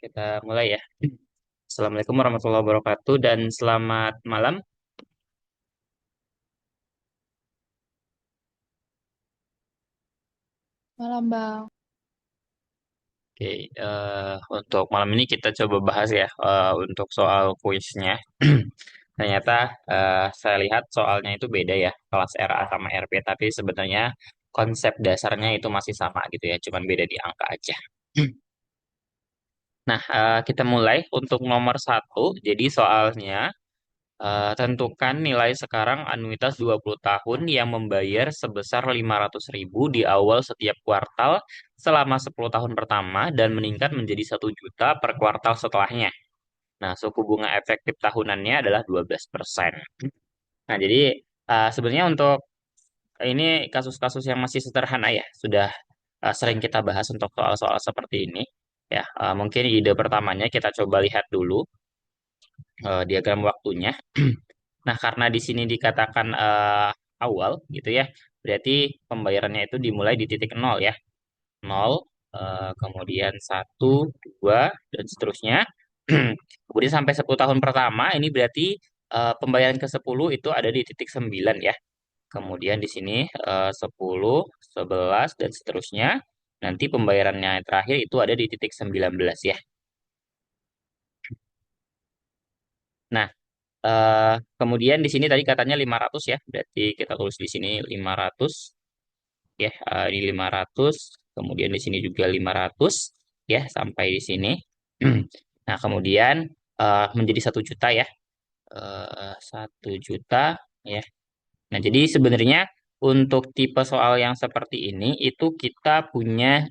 Kita mulai ya. Assalamualaikum warahmatullahi wabarakatuh dan selamat malam. Malam Bang. Oke, untuk malam ini kita coba bahas ya untuk soal kuisnya. Ternyata saya lihat soalnya itu beda ya, kelas RA sama RP, tapi sebenarnya konsep dasarnya itu masih sama gitu ya, cuman beda di angka aja. Nah, kita mulai untuk nomor satu. Jadi soalnya tentukan nilai sekarang anuitas 20 tahun yang membayar sebesar 500.000 di awal setiap kuartal selama 10 tahun pertama dan meningkat menjadi 1 juta per kuartal setelahnya. Nah, suku bunga efektif tahunannya adalah 12%. Nah, jadi sebenarnya untuk ini kasus-kasus yang masih sederhana ya, sudah sering kita bahas untuk soal-soal seperti ini. Ya, mungkin ide pertamanya kita coba lihat dulu diagram waktunya. Nah, karena di sini dikatakan awal gitu ya, berarti pembayarannya itu dimulai di titik nol ya. Nol, kemudian satu, dua, dan seterusnya. Kemudian sampai 10 tahun pertama, ini berarti pembayaran ke-10 itu ada di titik 9 ya. Kemudian di sini 10, 11, dan seterusnya. Nanti pembayarannya terakhir itu ada di titik 19 ya. Nah, kemudian di sini tadi katanya 500 ya, berarti kita tulis di sini 500 ya, ini 500, kemudian di sini juga 500 ya sampai di sini. Nah, kemudian menjadi 1 juta ya, 1 juta ya. Nah, jadi sebenarnya untuk tipe soal yang seperti ini itu kita punya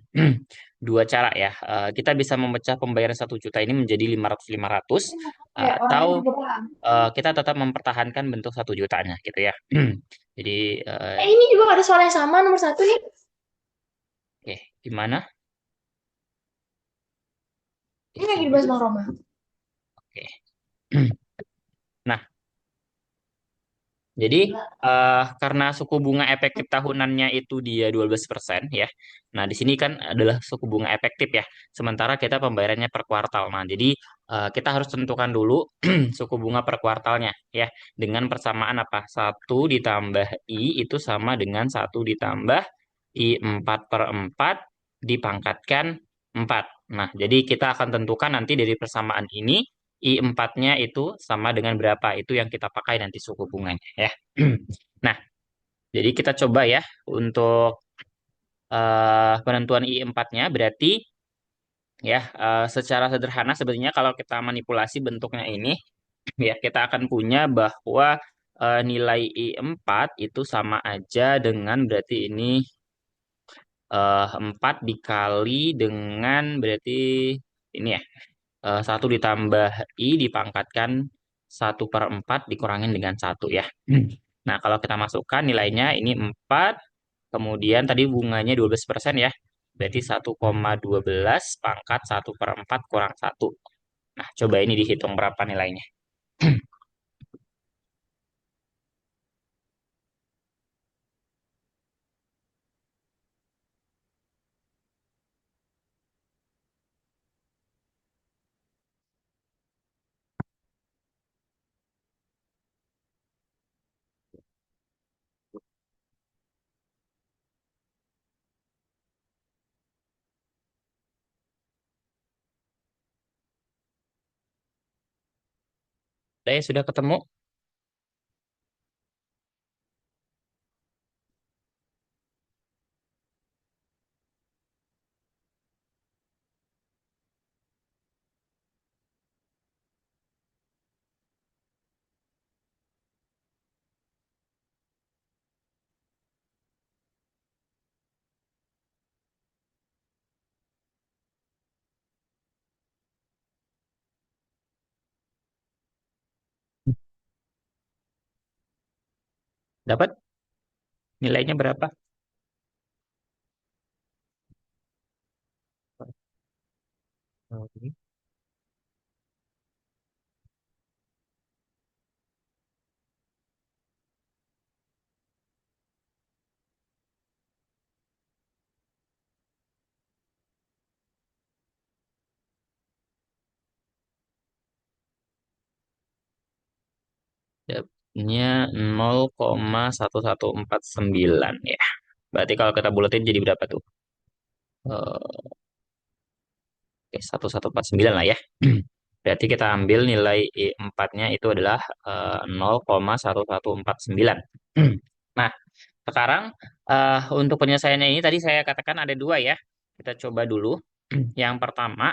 dua cara ya. Kita bisa memecah pembayaran 1 juta ini menjadi 500 500 Kayak atau orangnya juga paham. kita tetap mempertahankan bentuk 1 jutanya gitu ya. Jadi Ini juga ada soal yang sama nomor satu nih. oke, gimana? Ini lagi dibahas Bang Roma. Oke. Nah, jadi karena suku bunga efektif tahunannya itu dia 12% ya. Nah, di sini kan adalah suku bunga efektif ya. Sementara kita pembayarannya per kuartal. Nah, jadi kita harus tentukan dulu suku bunga per kuartalnya ya. Dengan persamaan apa? Satu ditambah I itu sama dengan satu ditambah I 4/4 dipangkatkan 4. Nah, jadi kita akan tentukan nanti dari persamaan ini I 4-nya itu sama dengan berapa. Itu yang kita pakai nanti suku bunganya ya. Nah, jadi kita coba ya untuk penentuan I 4-nya berarti ya secara sederhana sebenarnya kalau kita manipulasi bentuknya ini ya kita akan punya bahwa nilai I 4 itu sama aja dengan berarti ini 4 dikali dengan berarti ini ya 1 ditambah I dipangkatkan 1/4 dikurangin dengan satu ya. Nah, kalau kita masukkan nilainya ini 4, kemudian tadi bunganya 12% ya. Berarti 1,12 pangkat 1/4 kurang satu. Nah, coba ini dihitung berapa nilainya. Saya sudah ketemu. Dapat nilainya berapa? Oke. Dapatnya 0,1149 ya. Berarti kalau kita bulatin jadi berapa tuh? Oke, 1149 lah ya. Berarti kita ambil nilai I4-nya itu adalah 0,1149. Nah, sekarang untuk penyelesaiannya ini tadi saya katakan ada dua ya. Kita coba dulu. Yang pertama,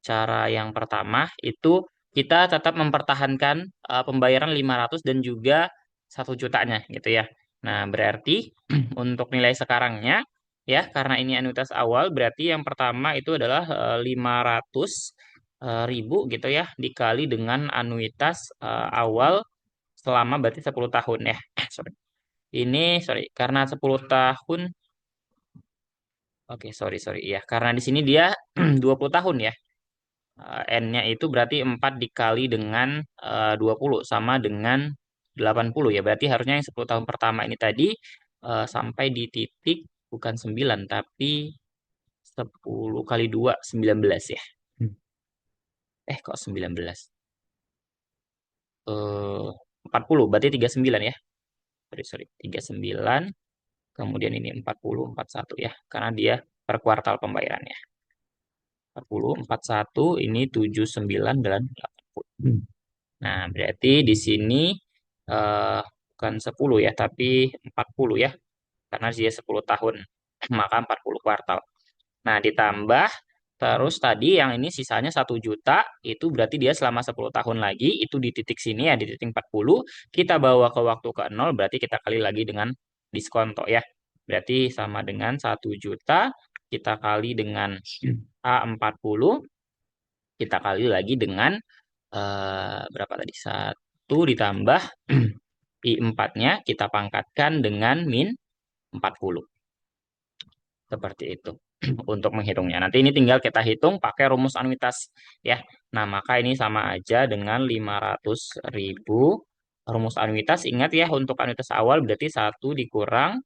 cara yang pertama itu kita tetap mempertahankan pembayaran 500 dan juga 1 jutanya gitu ya. Nah, berarti untuk nilai sekarangnya ya karena ini anuitas awal berarti yang pertama itu adalah 500 ribu gitu ya dikali dengan anuitas awal selama berarti 10 tahun ya. Sorry. Sorry karena 10 tahun. Oke, sorry sorry ya. Karena di sini dia 20 tahun ya. N-nya itu berarti 4 dikali dengan 20 sama dengan 80 ya. Berarti harusnya yang 10 tahun pertama ini tadi sampai di titik bukan 9 tapi 10 kali 2 19 ya. Hmm. Kok 19? Eh 40 berarti 39 ya. Sorry sorry 39 kemudian ini 40 41 ya. Karena dia per kuartal pembayarannya. 40 41 ini 79 dan 80. Nah, berarti di sini eh, bukan 10 ya, tapi 40 ya. Karena dia 10 tahun, maka 40 kuartal. Nah, ditambah terus tadi yang ini sisanya 1 juta, itu berarti dia selama 10 tahun lagi, itu di titik sini ya, di titik 40, kita bawa ke waktu ke 0, berarti kita kali lagi dengan diskonto ya. Berarti sama dengan 1 juta, kita kali dengan A40, kita kali lagi dengan berapa tadi? 1 ditambah I4-nya kita pangkatkan dengan min 40. Seperti itu untuk menghitungnya. Nanti ini tinggal kita hitung pakai rumus anuitas ya. Nah, maka ini sama aja dengan 500.000 rumus anuitas. Ingat ya, untuk anuitas awal berarti 1 dikurang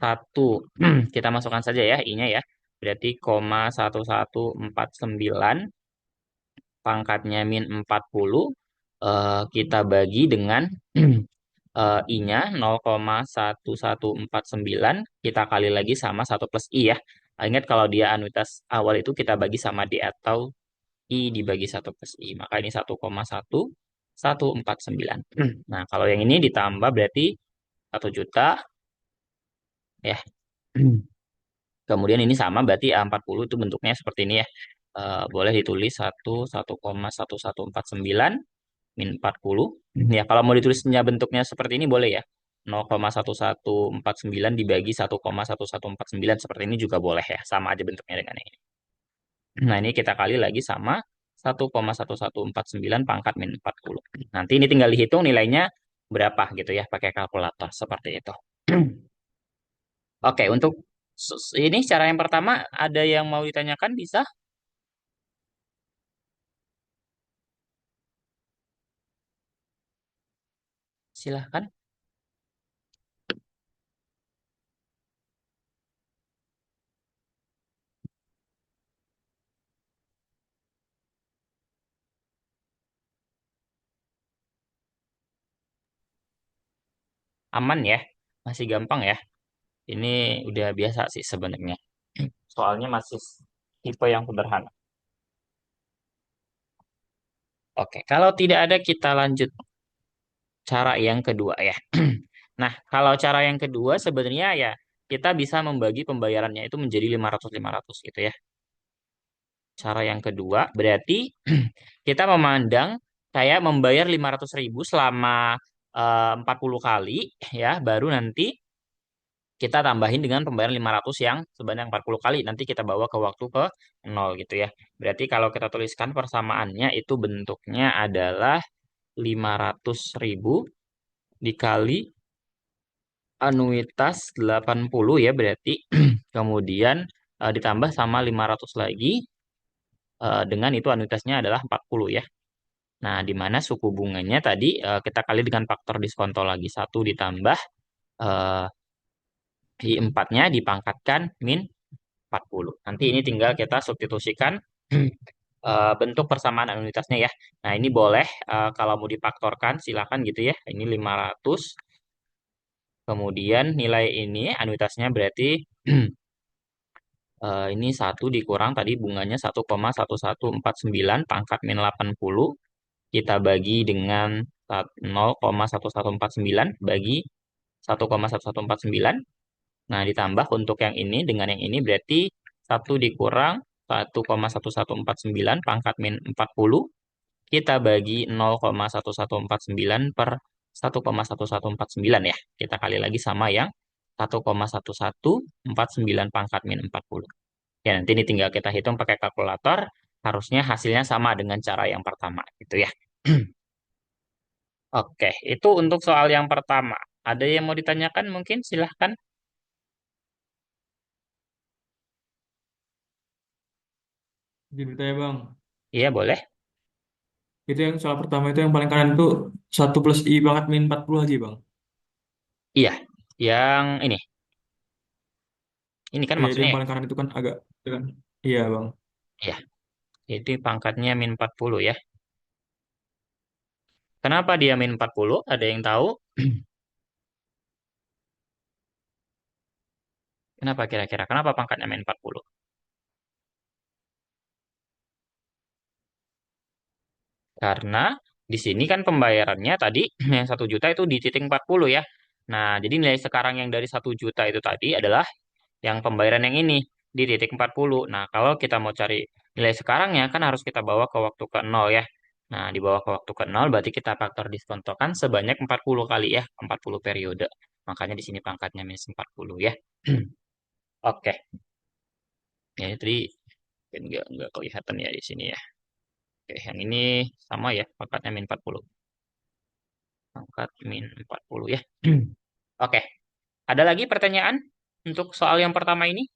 1. Kita masukkan saja ya I-nya ya. Berarti 0,1149 pangkatnya min 40 kita bagi dengan I-nya 0,1149 kita kali lagi sama 1 plus I ya. Ingat kalau dia anuitas awal itu kita bagi sama D atau I dibagi 1 plus I. Maka ini 1,1149. Nah, kalau yang ini ditambah berarti 1 juta ya. Kemudian ini sama berarti A40 itu bentuknya seperti ini ya. Boleh ditulis 1,1149 min 40. Ya, kalau mau ditulisnya bentuknya seperti ini boleh ya. 0,1149 dibagi 1,1149 seperti ini juga boleh ya. Sama aja bentuknya dengan ini. Nah, ini kita kali lagi sama 1,1149 pangkat min 40. Nanti ini tinggal dihitung nilainya berapa gitu ya pakai kalkulator seperti itu. Oke, untuk ini cara yang pertama ada yang mau ditanyakan bisa? Silahkan. Aman ya? Masih gampang ya? Ini udah biasa sih sebenarnya. Soalnya masih tipe yang sederhana. Oke, kalau tidak ada kita lanjut cara yang kedua ya. Nah, kalau cara yang kedua sebenarnya ya kita bisa membagi pembayarannya itu menjadi 500 500 gitu ya. Cara yang kedua berarti kita memandang kayak membayar 500.000 selama 40 kali ya, baru nanti kita tambahin dengan pembayaran 500 yang sebanyak 40 kali. Nanti kita bawa ke waktu ke 0 gitu ya. Berarti kalau kita tuliskan persamaannya itu bentuknya adalah 500.000 dikali anuitas 80 ya berarti. Kemudian ditambah sama 500 lagi dengan itu anuitasnya adalah 40 ya. Nah, di mana suku bunganya tadi kita kali dengan faktor diskonto lagi 1 ditambah eh, di 4-nya dipangkatkan min 40. Nanti ini tinggal kita substitusikan bentuk persamaan anuitasnya ya. Nah, ini boleh kalau mau difaktorkan silakan gitu ya. Ini 500. Kemudian nilai ini anuitasnya berarti ini satu dikurang tadi bunganya 1,1149 pangkat min 80 kita bagi dengan 0,1149 bagi 1,1149. Nah, ditambah untuk yang ini dengan yang ini berarti satu dikurang 1,1149 pangkat min 40 kita bagi 0,1149 per 1,1149 ya. Kita kali lagi sama yang 1,1149 pangkat min 40. Ya, nanti ini tinggal kita hitung pakai kalkulator. Harusnya hasilnya sama dengan cara yang pertama, gitu ya. Oke, itu untuk soal yang pertama. Ada yang mau ditanyakan mungkin? Silahkan. Jadi bertanya bang, Iya, boleh. itu yang soal pertama itu yang paling kanan itu 1 + I pangkat min 40 lagi bang. Iya, yang ini. Ini kan Oh ya itu maksudnya yang ya? paling kanan itu kan agak, itu kan. Iya bang. Iya, itu pangkatnya min 40 ya. Kenapa dia min 40? Ada yang tahu? Kenapa kira-kira? Kenapa pangkatnya min 40? Karena di sini kan pembayarannya tadi yang 1 juta itu di titik 40 ya. Nah, jadi nilai sekarang yang dari 1 juta itu tadi adalah yang pembayaran yang ini di titik 40. Nah, kalau kita mau cari nilai sekarangnya kan harus kita bawa ke waktu ke nol ya. Nah, dibawa ke waktu ke nol berarti kita faktor diskontokan sebanyak 40 kali ya, 40 periode. Makanya di sini pangkatnya minus 40 ya. Oke, ya tadi kan nggak kelihatan ya di sini ya. Oke, yang ini sama ya, pangkatnya min 40. Pangkat min 40 ya. Oke, ada lagi pertanyaan untuk soal yang pertama ini?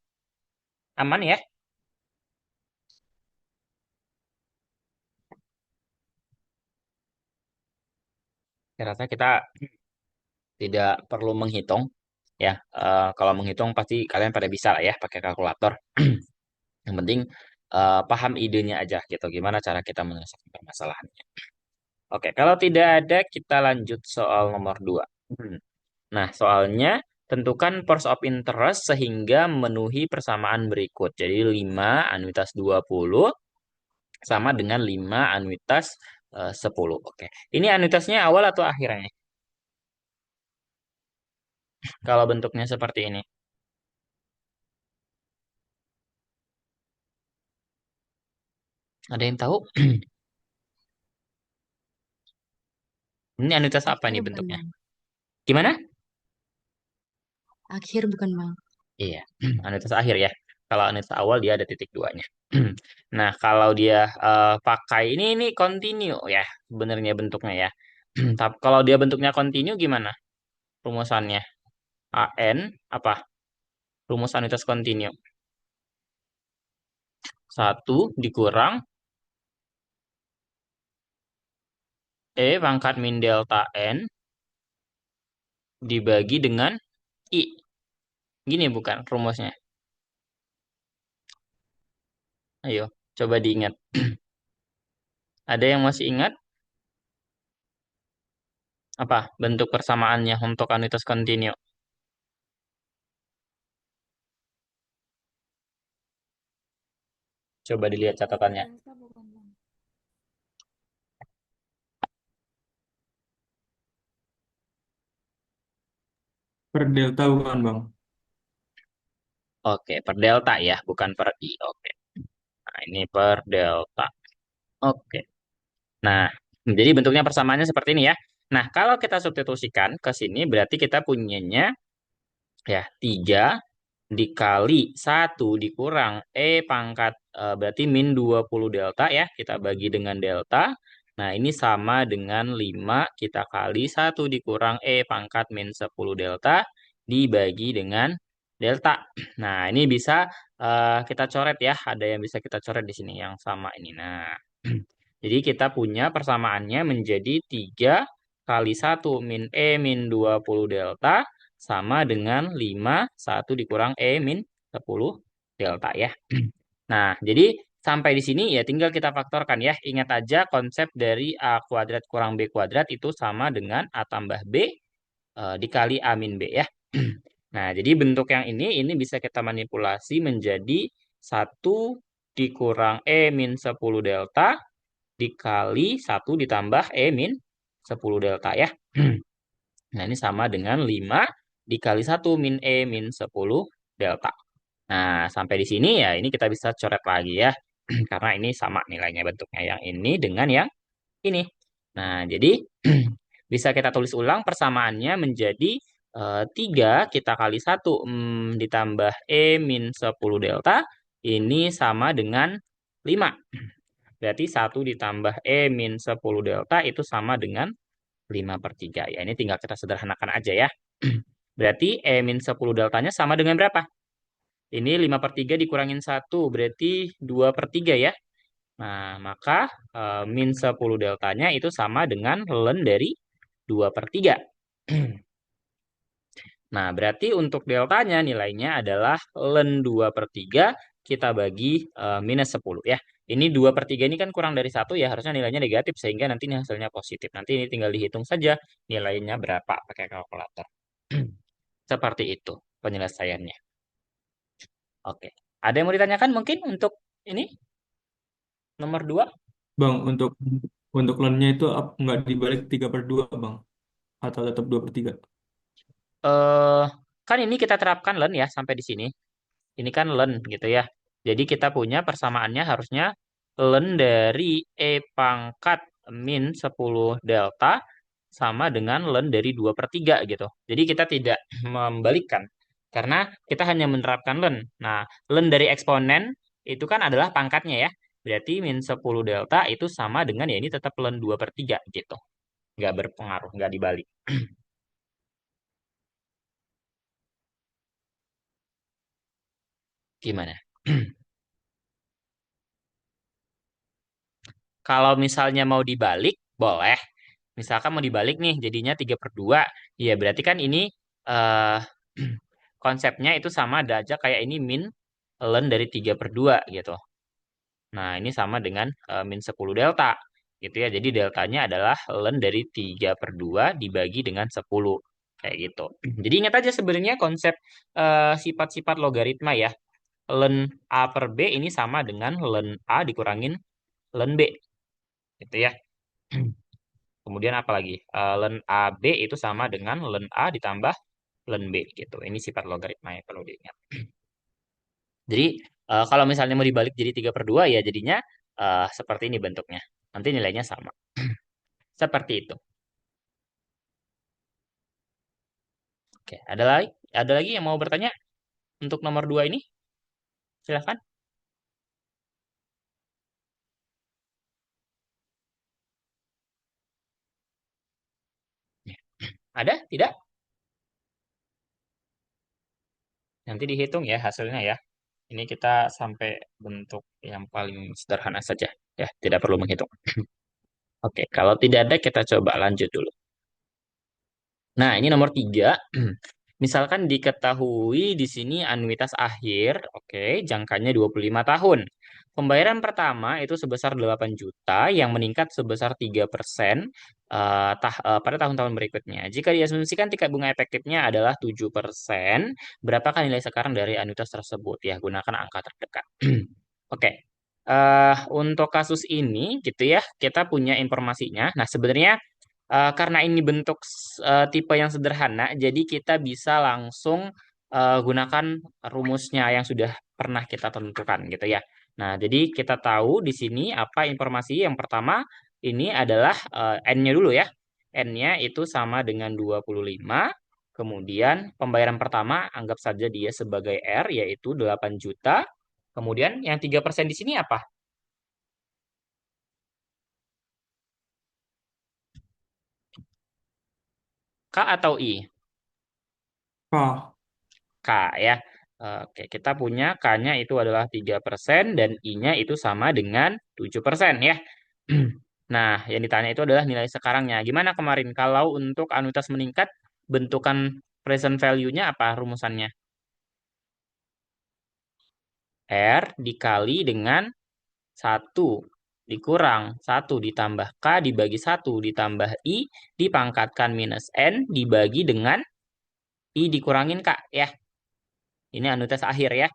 Aman ya? Saya rasa kita tidak perlu menghitung ya. Kalau menghitung pasti kalian pada bisa lah ya pakai kalkulator. Yang penting paham idenya aja gitu. Gimana cara kita menyelesaikan permasalahannya. Oke, kalau tidak ada kita lanjut soal nomor 2. Nah, soalnya tentukan force of interest sehingga memenuhi persamaan berikut. Jadi 5 anuitas 20 sama dengan 5 anuitas 10. Oke. Ini anuitasnya awal atau akhirnya? Kalau bentuknya seperti ini. Ada yang tahu? Ini anuitas apa Akhir nih bukan bentuknya? bang. Gimana? Akhir bukan bang. Iya, anuitas akhir ya. Kalau anuitas awal dia ada titik duanya. Nah, kalau dia pakai ini continue ya, sebenarnya bentuknya ya. Tapi kalau dia bentuknya continue gimana rumusannya? AN apa? Rumus anuitas continue. Satu dikurang E pangkat min delta N dibagi dengan I. Gini bukan rumusnya? Ayo, coba diingat. Ada yang masih ingat apa bentuk persamaannya untuk anuitas continue? Coba dilihat catatannya. Delta bukan bang. Per delta bukan bang. Oke, per delta ya, bukan per I. Oke. Nah, ini per delta. Oke. Nah, jadi bentuknya persamaannya seperti ini ya. Nah, kalau kita substitusikan ke sini berarti kita punyanya ya 3 dikali 1 dikurang pangkat berarti min 20 delta ya. Kita bagi dengan delta. Nah, ini sama dengan 5 kita kali 1 dikurang pangkat min 10 delta dibagi dengan delta. Nah, ini bisa kita coret ya. Ada yang bisa kita coret di sini yang sama ini. Nah, jadi kita punya persamaannya menjadi 3 kali 1 min min 20 delta sama dengan 5 1 dikurang min 10 delta ya. Nah, jadi Sampai di sini ya tinggal kita faktorkan ya. Ingat aja konsep dari A kuadrat kurang B kuadrat itu sama dengan A tambah B dikali A min B ya. Nah, jadi bentuk yang ini bisa kita manipulasi menjadi 1 dikurang E min 10 delta dikali 1 ditambah E min 10 delta ya. Nah, ini sama dengan 5 dikali 1 min E min 10 delta. Nah, sampai di sini ya ini kita bisa coret lagi ya. Karena ini sama nilainya bentuknya yang ini dengan yang ini. Nah, jadi bisa kita tulis ulang persamaannya menjadi 3 kita kali 1 ditambah E min 10 delta. Ini sama dengan 5. Berarti 1 ditambah E min 10 delta itu sama dengan 5/3. Ya, ini tinggal kita sederhanakan aja ya. Berarti E min 10 deltanya sama dengan berapa? Ini 5/3 dikurangin 1, berarti 2/3 ya. Nah, maka min 10 deltanya itu sama dengan ln dari 2/3. Nah, berarti untuk deltanya nilainya adalah ln 2/3 kita bagi minus 10 ya. Ini 2/3 ini kan kurang dari 1 ya, harusnya nilainya negatif sehingga nanti ini hasilnya positif. Nanti ini tinggal dihitung saja nilainya berapa pakai kalkulator. Seperti itu penyelesaiannya. Oke. Ada yang mau ditanyakan mungkin untuk ini nomor 2? Bang, untuk lennya itu nggak dibalik 3/2 Bang, atau tetap 2/3? Eh, kan ini kita terapkan ln ya sampai di sini. Ini kan ln gitu ya. Jadi kita punya persamaannya harusnya ln dari E pangkat min 10 delta sama dengan ln dari 2/3 gitu. Jadi kita tidak membalikkan. Karena kita hanya menerapkan ln. Nah, ln dari eksponen itu kan adalah pangkatnya ya. Berarti min 10 delta itu sama dengan ya ini tetap ln 2/3 gitu. Nggak berpengaruh, nggak dibalik. Gimana? Kalau misalnya mau dibalik, boleh. Misalkan mau dibalik nih, jadinya 3/2. Ya, berarti kan ini eh konsepnya itu sama ada aja kayak ini min ln dari 3/2 gitu. Nah, ini sama dengan min 10 delta. Gitu ya. Jadi deltanya adalah ln dari 3/2 dibagi dengan 10. Kayak gitu. Jadi ingat aja sebenarnya konsep sifat-sifat logaritma ya. Ln A per B ini sama dengan ln A dikurangin ln B. Gitu ya. Kemudian apa lagi? Ln AB itu sama dengan ln A ditambah ln B gitu. Ini sifat logaritma yang perlu diingat. Jadi kalau misalnya mau dibalik jadi 3/2 ya jadinya seperti ini bentuknya. Nanti nilainya sama. Seperti itu. Oke, ada lagi yang mau bertanya untuk nomor 2 ini? Silahkan. Ya. Ada? Tidak? Nanti dihitung ya hasilnya ya. Ini kita sampai bentuk yang paling sederhana saja. Ya, tidak perlu menghitung. Oke, kalau tidak ada kita coba lanjut dulu. Nah, ini nomor 3. Misalkan diketahui di sini anuitas akhir, oke, jangkanya 25 tahun. Pembayaran pertama itu sebesar 8 juta yang meningkat sebesar 3% pada tahun-tahun berikutnya. Jika diasumsikan tingkat bunga efektifnya adalah 7%, berapakah nilai sekarang dari anuitas tersebut? Ya, gunakan angka terdekat. Oke. Untuk kasus ini gitu ya, kita punya informasinya. Nah, sebenarnya karena ini bentuk tipe yang sederhana, jadi kita bisa langsung gunakan rumusnya yang sudah pernah kita tentukan gitu ya. Nah, jadi kita tahu di sini apa informasi yang pertama ini adalah N-nya dulu ya. N-nya itu sama dengan 25. Kemudian pembayaran pertama anggap saja dia sebagai R yaitu 8 juta. Kemudian yang 3% di sini apa? K atau I? Ah, K ya. Oke, kita punya K-nya itu adalah 3% dan I-nya itu sama dengan 7% ya. Nah, yang ditanya itu adalah nilai sekarangnya. Gimana kemarin kalau untuk anuitas meningkat bentukan present value-nya apa rumusannya? R dikali dengan 1 dikurang 1 ditambah K dibagi 1 ditambah I dipangkatkan minus N dibagi dengan I dikurangin K ya. Ini anuitas akhir ya.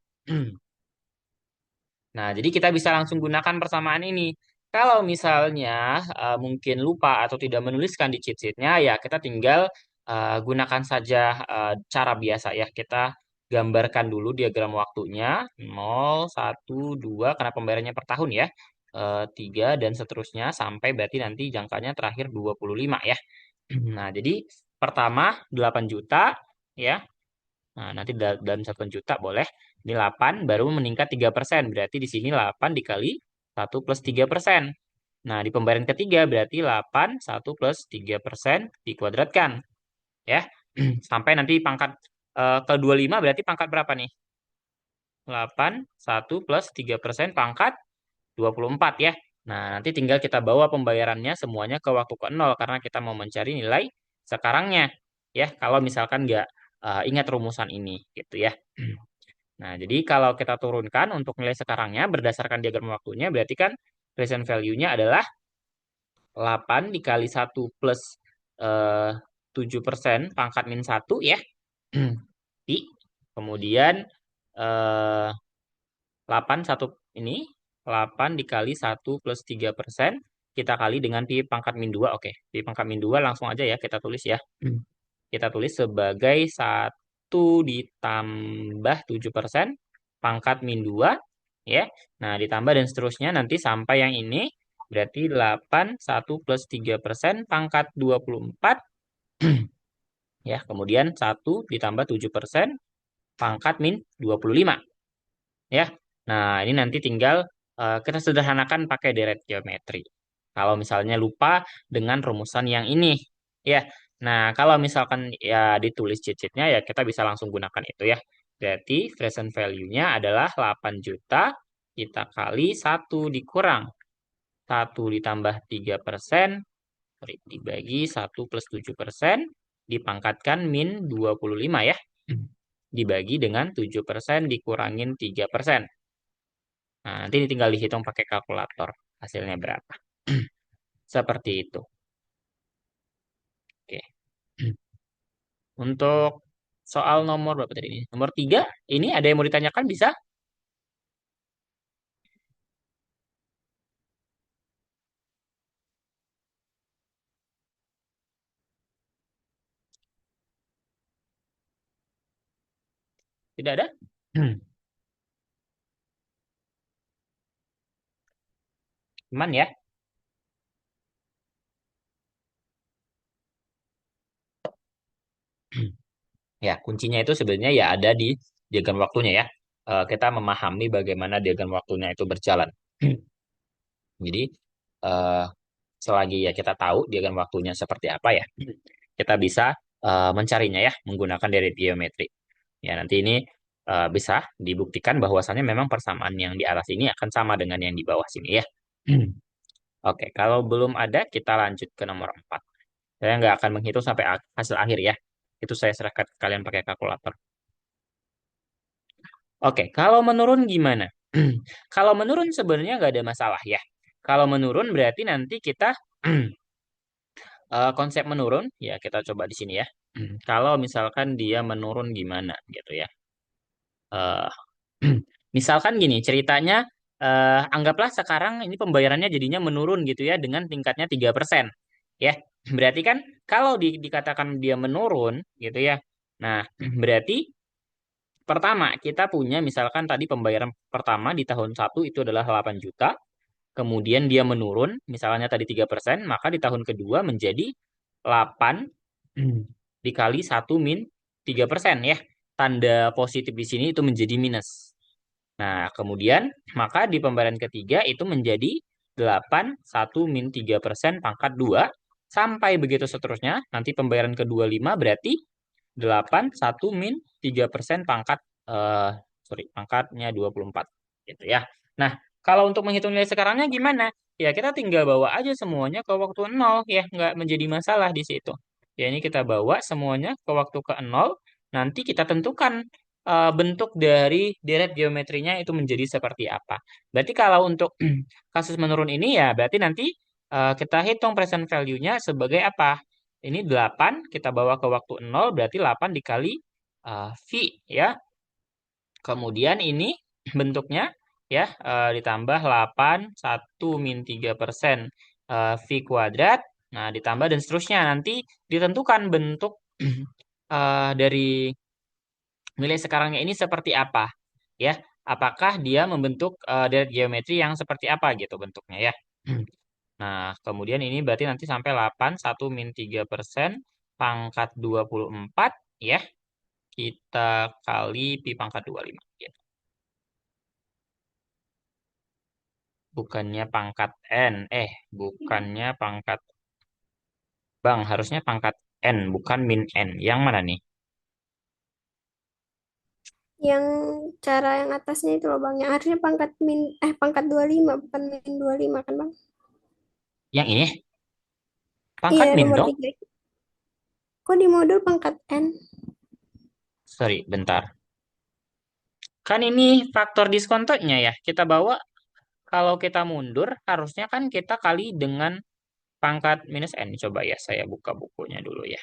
Nah, jadi kita bisa langsung gunakan persamaan ini. Kalau misalnya mungkin lupa atau tidak menuliskan di cheat sheet-nya, ya kita tinggal gunakan saja cara biasa ya. Kita gambarkan dulu diagram waktunya. 0, 1, 2, karena pembayarannya per tahun ya. 3, dan seterusnya sampai berarti nanti jangkanya terakhir 25 ya. Nah, jadi pertama 8 juta ya. Nah, nanti dalam 1 juta boleh. Ini 8 baru meningkat 3%. Berarti di sini 8 dikali 1 plus 3%. Nah, di pembayaran ketiga berarti 8, 1 plus 3% dikuadratkan. Ya, sampai nanti pangkat ke 25 berarti pangkat berapa nih? 8, 1 plus 3% pangkat 24 ya. Nah, nanti tinggal kita bawa pembayarannya semuanya ke waktu ke 0 karena kita mau mencari nilai sekarangnya. Ya, kalau misalkan nggak ingat rumusan ini gitu ya. Nah, jadi kalau kita turunkan untuk nilai sekarangnya berdasarkan diagram waktunya berarti kan present value-nya adalah 8 dikali 1 plus eh, 7% pangkat min 1 ya. Di, kemudian eh, 8 1 ini 8 dikali 1 plus 3% kita kali dengan pi pangkat min 2. Oke, pi pangkat min 2 langsung aja ya kita tulis ya. Kita tulis sebagai 1 ditambah 7% pangkat min 2 ya. Nah, ditambah dan seterusnya nanti sampai yang ini berarti 8 1 plus 3% pangkat 24 ya. Kemudian 1 ditambah 7% pangkat min 25 ya. Nah, ini nanti tinggal kita sederhanakan pakai deret geometri. Kalau misalnya lupa dengan rumusan yang ini, ya. Nah, kalau misalkan ya ditulis cheat-sheet-nya ya kita bisa langsung gunakan itu ya. Berarti present value-nya adalah 8 juta kita kali 1 dikurang 1 ditambah 3% dibagi 1 plus 7% dipangkatkan min 25 ya. Dibagi dengan 7% dikurangin 3%. Nah, nanti tinggal dihitung pakai kalkulator. Hasilnya berapa. Seperti itu. Oke. Untuk soal nomor berapa tadi ini? Nomor 3, ini ada yang mau ditanyakan bisa? Tidak ada? Aman ya? Ya, kuncinya itu sebenarnya ya ada di diagram waktunya ya. Kita memahami bagaimana diagram waktunya itu berjalan. Jadi, eh, selagi ya kita tahu diagram waktunya seperti apa ya, kita bisa mencarinya ya menggunakan dari geometri. Ya, nanti ini bisa dibuktikan bahwasannya memang persamaan yang di atas ini akan sama dengan yang di bawah sini ya. Oke, kalau belum ada, kita lanjut ke nomor 4. Saya nggak akan menghitung sampai hasil akhir ya. Itu saya serahkan ke kalian pakai kalkulator. Oke, kalau menurun gimana? Kalau menurun sebenarnya nggak ada masalah ya. Kalau menurun berarti nanti kita konsep menurun, ya kita coba di sini ya. Kalau misalkan dia menurun gimana gitu ya. Eh, misalkan gini, ceritanya anggaplah sekarang ini pembayarannya jadinya menurun gitu ya dengan tingkatnya 3%. Ya, berarti kan kalau dikatakan dia menurun gitu ya. Nah, berarti pertama kita punya misalkan tadi pembayaran pertama di tahun 1 itu adalah 8 juta. Kemudian dia menurun, misalnya tadi 3%, maka di tahun kedua menjadi 8 dikali 1 min 3% ya. Tanda positif di sini itu menjadi minus. Nah, kemudian maka di pembayaran ketiga itu menjadi 8 1 min 3% pangkat 2 sampai begitu seterusnya. Nanti pembayaran kedua 5 berarti 8 1 min 3% pangkat eh pangkatnya 24 gitu ya. Nah, kalau untuk menghitung nilai sekarangnya gimana? Ya, kita tinggal bawa aja semuanya ke waktu 0 ya, nggak menjadi masalah di situ. Ya, ini kita bawa semuanya ke waktu ke 0, nanti kita tentukan bentuk dari deret geometrinya itu menjadi seperti apa. Berarti kalau untuk kasus menurun ini ya berarti nanti kita hitung present value-nya sebagai apa? Ini 8 kita bawa ke waktu 0 berarti 8 dikali V ya. Kemudian ini bentuknya ya ditambah 8 1 min 3% V kuadrat. Nah, ditambah dan seterusnya. Nanti ditentukan bentuk dari nilai sekarangnya ini seperti apa ya. Apakah dia membentuk deret geometri yang seperti apa gitu bentuknya ya. Nah, kemudian ini berarti nanti sampai 8 1 min 3% pangkat 24 ya. Kita kali pi pangkat 25 gitu. Bukannya pangkat N. Bukannya pangkat. Bang, harusnya pangkat N, bukan min N. Yang mana nih? Yang cara yang atasnya itu loh Bang, yang harusnya pangkat 25 bukan min 25 kan Bang? Yang ini? Iya, Pangkat min nomor dong? 3. Kok di modul pangkat N? Sorry, bentar. Kan ini faktor diskontonya ya. Kita bawa, kalau kita mundur, harusnya kan kita kali dengan pangkat minus N. Coba ya, saya buka bukunya dulu ya.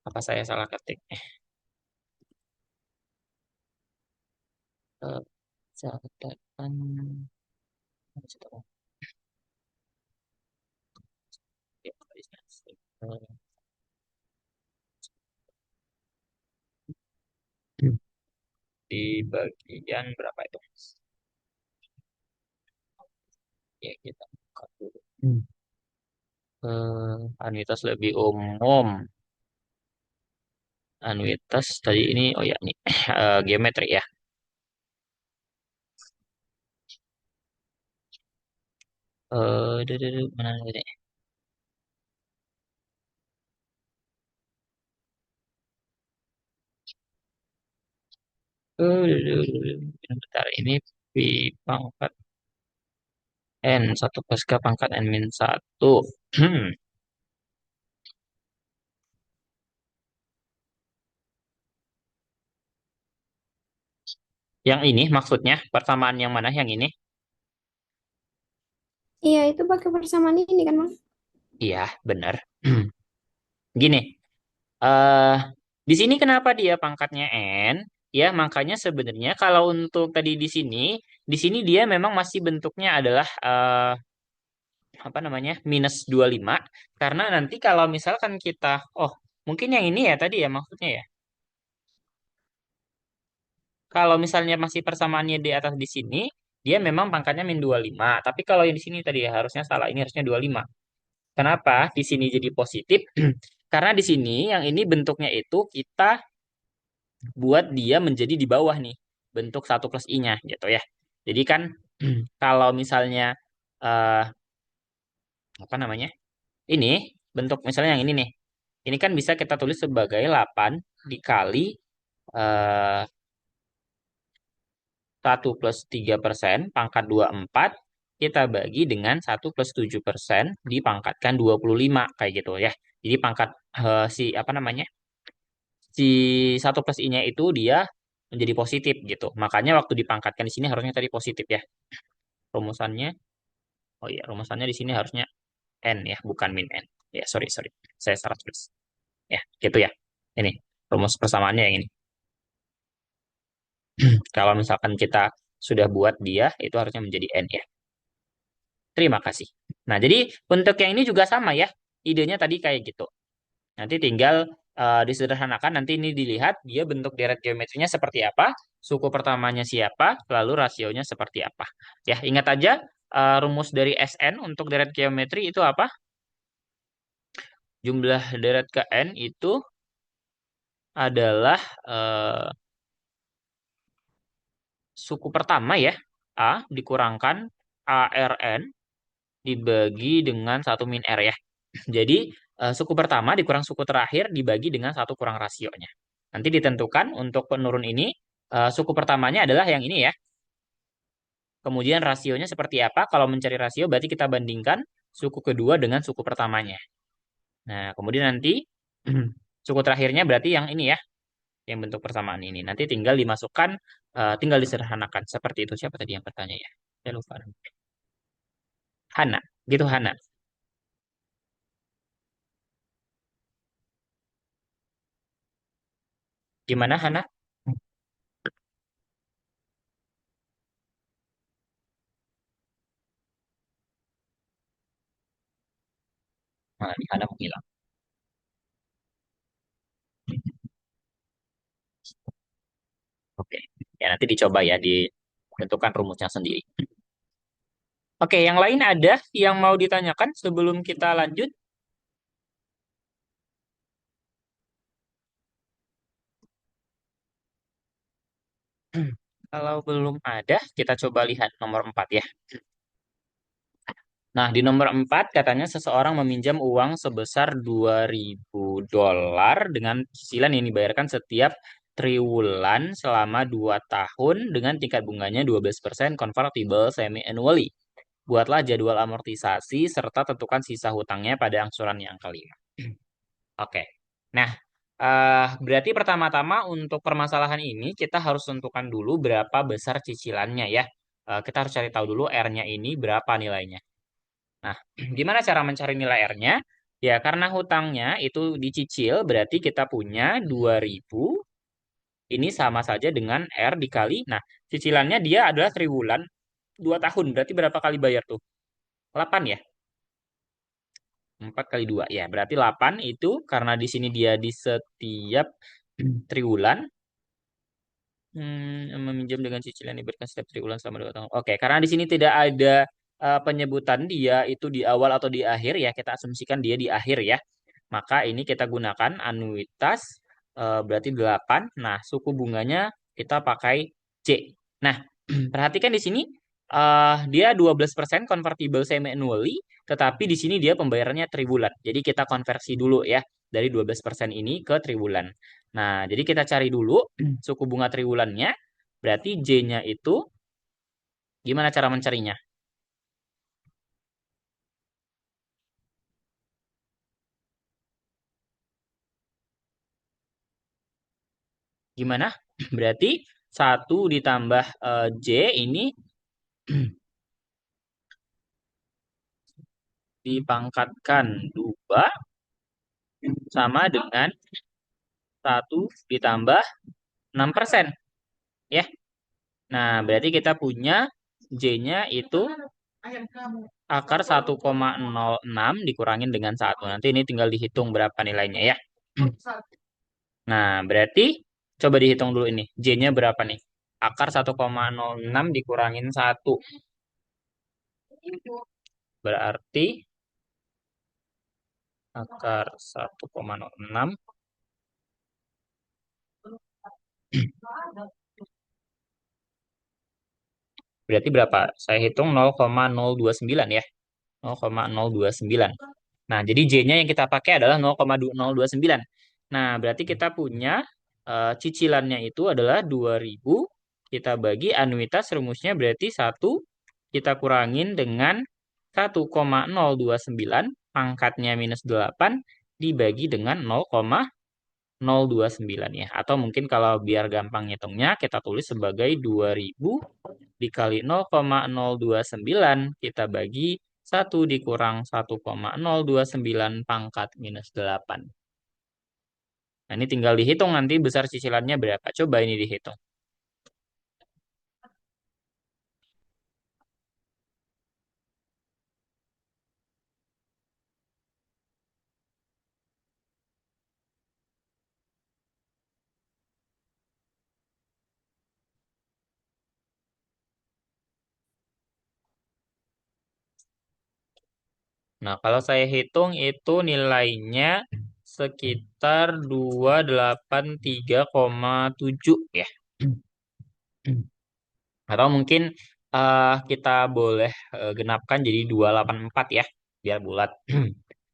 Apa saya salah ketik? Eh, catatan. Di bagian berapa itu? Ya, kita buka dulu. Anuitas lebih umum. Anuitas tadi ini, oh ya, ini geometri ya. Mana tadi? Bentar, ini pi pangkat N, 1 plus K pangkat N min 1. Yang ini maksudnya, persamaan yang mana yang ini? Iya, itu pakai persamaan ini kan Bang? Iya, benar. Gini, eh di sini kenapa dia pangkatnya N? Ya, makanya sebenarnya kalau untuk tadi di sini dia memang masih bentuknya adalah apa namanya? minus 25 karena nanti kalau misalkan kita mungkin yang ini ya tadi ya maksudnya ya. Kalau misalnya masih persamaannya di atas di sini, dia memang pangkatnya min 25. Tapi kalau yang di sini tadi ya harusnya salah, ini harusnya 25. Kenapa? Di sini jadi positif. Karena di sini yang ini bentuknya itu kita buat dia menjadi di bawah nih. Bentuk 1 plus I-nya gitu ya. Jadi kan kalau misalnya eh apa namanya? Ini bentuk misalnya yang ini nih. Ini kan bisa kita tulis sebagai 8 dikali eh 1 plus 3% pangkat 24 kita bagi dengan 1 plus 7% dipangkatkan 25 kayak gitu ya. Jadi pangkat si apa namanya? Si 1 plus I-nya itu dia menjadi positif gitu. Makanya waktu dipangkatkan di sini harusnya tadi positif ya. Rumusannya, oh iya, rumusannya di sini harusnya N ya, bukan min N. Ya, sorry, sorry. Saya salah tulis. Ya, gitu ya. Ini rumus persamaannya yang ini. Kalau misalkan kita sudah buat dia, itu harusnya menjadi N ya. Terima kasih. Nah, jadi untuk yang ini juga sama ya. Idenya tadi kayak gitu. Nanti tinggal disederhanakan, nanti ini dilihat dia bentuk deret geometrinya seperti apa, suku pertamanya siapa, lalu rasionya seperti apa. Ya, ingat aja rumus dari Sn untuk deret geometri itu apa? Jumlah deret ke N itu adalah suku pertama ya, A dikurangkan ARN dibagi dengan 1 min R ya. Jadi suku pertama dikurang suku terakhir dibagi dengan 1 kurang rasionya. Nanti ditentukan untuk penurun ini suku pertamanya adalah yang ini ya. Kemudian rasionya seperti apa? Kalau mencari rasio berarti kita bandingkan suku kedua dengan suku pertamanya. Nah, kemudian nanti suku terakhirnya berarti yang ini ya. yang bentuk persamaan ini. Nanti tinggal dimasukkan, tinggal disederhanakan. Seperti itu. Siapa tadi yang bertanya ya? Saya lupa. Hana. Gitu Hana. Gimana Hana? Nah, ini Hana menghilang. Oke. Ya nanti dicoba ya ditentukan rumusnya sendiri. Oke, yang lain ada yang mau ditanyakan sebelum kita lanjut? Kalau belum ada, kita coba lihat nomor 4 ya. Nah, di nomor 4 katanya seseorang meminjam uang sebesar $2.000 dengan cicilan yang dibayarkan setiap triwulan selama 2 tahun dengan tingkat bunganya 12% convertible semi-annually. Buatlah jadwal amortisasi serta tentukan sisa hutangnya pada angsuran yang kelima. Oke. Nah, berarti pertama-tama untuk permasalahan ini kita harus tentukan dulu berapa besar cicilannya ya. Kita harus cari tahu dulu R-nya ini berapa nilainya. Nah, gimana cara mencari nilai R-nya? Ya, karena hutangnya itu dicicil, berarti kita punya 2.000. Ini sama saja dengan R dikali. Nah, cicilannya dia adalah triwulan 2 tahun. Berarti berapa kali bayar tuh? 8 ya? 4 kali 2. Ya, berarti 8 itu karena di sini dia di setiap triwulan. Meminjam dengan cicilan diberikan setiap triwulan selama 2 tahun. Oke, karena di sini tidak ada penyebutan dia itu di awal atau di akhir ya, kita asumsikan dia di akhir ya. Maka ini kita gunakan anuitas berarti 8. Nah, suku bunganya kita pakai C. Nah, perhatikan di sini dia 12% convertible semi annually, tetapi di sini dia pembayarannya triwulan. Jadi kita konversi dulu ya dari 12% ini ke triwulan. Nah, jadi kita cari dulu suku bunga triwulannya. Berarti J-nya itu gimana cara mencarinya? Gimana? Berarti 1 ditambah J ini dipangkatkan 2 sama dengan 1 ditambah 6%. Ya. Nah, berarti kita punya J-nya itu akar 1,06 dikurangin dengan 1. Nanti ini tinggal dihitung berapa nilainya ya. Nah, berarti coba dihitung dulu ini. J-nya berapa nih? Akar 1,06 dikurangin 1. Berarti akar 1,06. Berarti berapa? Saya hitung 0,029 ya. 0,029. Nah, jadi J-nya yang kita pakai adalah 0,029. Nah, berarti kita punya cicilannya itu adalah 2.000. Kita bagi anuitas rumusnya berarti 1 kita kurangin dengan 1,029 pangkatnya minus 8 dibagi dengan 0,029 ya. Atau mungkin kalau biar gampang ngitungnya kita tulis sebagai 2.000 dikali 0,029 kita bagi 1 dikurang 1,029 pangkat minus 8. Nah, ini tinggal dihitung nanti besar cicilannya berapa. Coba ini dihitung. Nah, kalau saya hitung itu nilainya sekitar 283,7 ya. Atau mungkin kita boleh genapkan jadi 284 ya, biar bulat.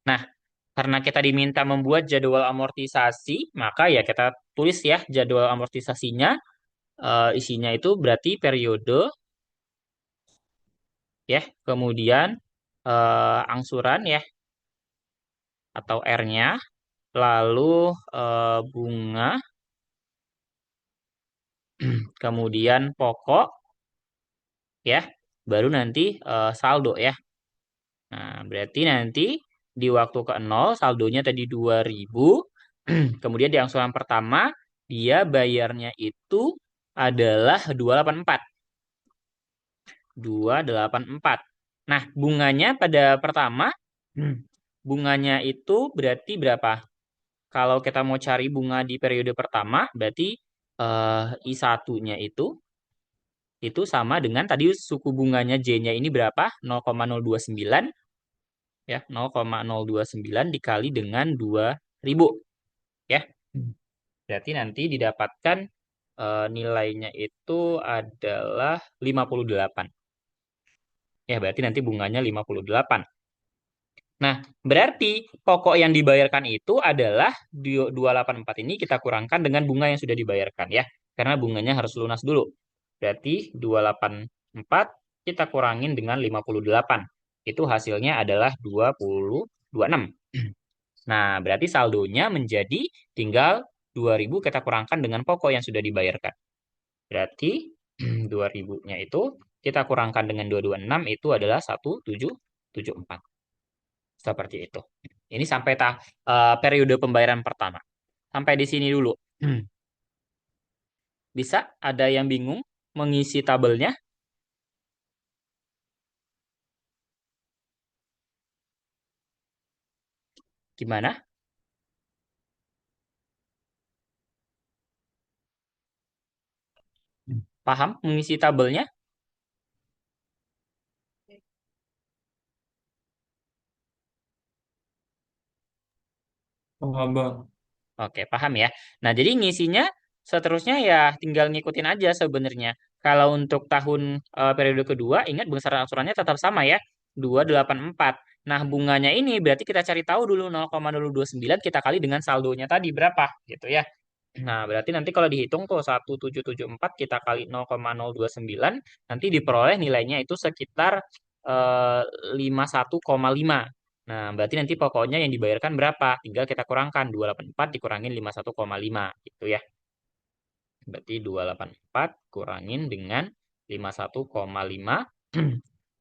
Nah, karena kita diminta membuat jadwal amortisasi, maka ya kita tulis ya jadwal amortisasinya. Isinya itu berarti periode ya, kemudian angsuran ya atau R-nya, lalu bunga kemudian pokok, ya, baru nanti saldo ya. Nah, berarti nanti di waktu ke-0 saldonya tadi 2.000. Kemudian di angsuran pertama dia bayarnya itu adalah 284. 284. Nah, bunganya pada pertama, bunganya itu berarti berapa? Kalau kita mau cari bunga di periode pertama, berarti I1-nya itu sama dengan tadi suku bunganya J-nya ini berapa? 0,029 ya, 0,029 dikali dengan 2.000 ya. Berarti nanti didapatkan nilainya itu adalah 58. Ya, berarti nanti bunganya 58. Nah, berarti pokok yang dibayarkan itu adalah 284 ini kita kurangkan dengan bunga yang sudah dibayarkan ya. Karena bunganya harus lunas dulu. Berarti 284 kita kurangin dengan 58. Itu hasilnya adalah 26. Nah, berarti saldonya menjadi tinggal 2.000 kita kurangkan dengan pokok yang sudah dibayarkan. Berarti 2.000-nya itu kita kurangkan dengan 226 itu adalah 1774. Seperti itu. Ini sampai periode pembayaran pertama. Sampai di sini dulu. Bisa ada yang bingung mengisi tabelnya? Gimana? Paham mengisi tabelnya? Paham, Bang. Oke, paham ya. Nah, jadi ngisinya seterusnya ya tinggal ngikutin aja sebenarnya. Kalau untuk tahun periode kedua, ingat besaran angsurannya tetap sama ya, 284. Nah, bunganya ini berarti kita cari tahu dulu 0,029 kita kali dengan saldonya tadi berapa gitu ya. Nah, berarti nanti kalau dihitung tuh 1774 kita kali 0,029 nanti diperoleh nilainya itu sekitar eh, 51,5. Nah, berarti nanti pokoknya yang dibayarkan berapa? Tinggal kita kurangkan 284 dikurangin 51,5 gitu ya. Berarti 284 kurangin dengan 51,5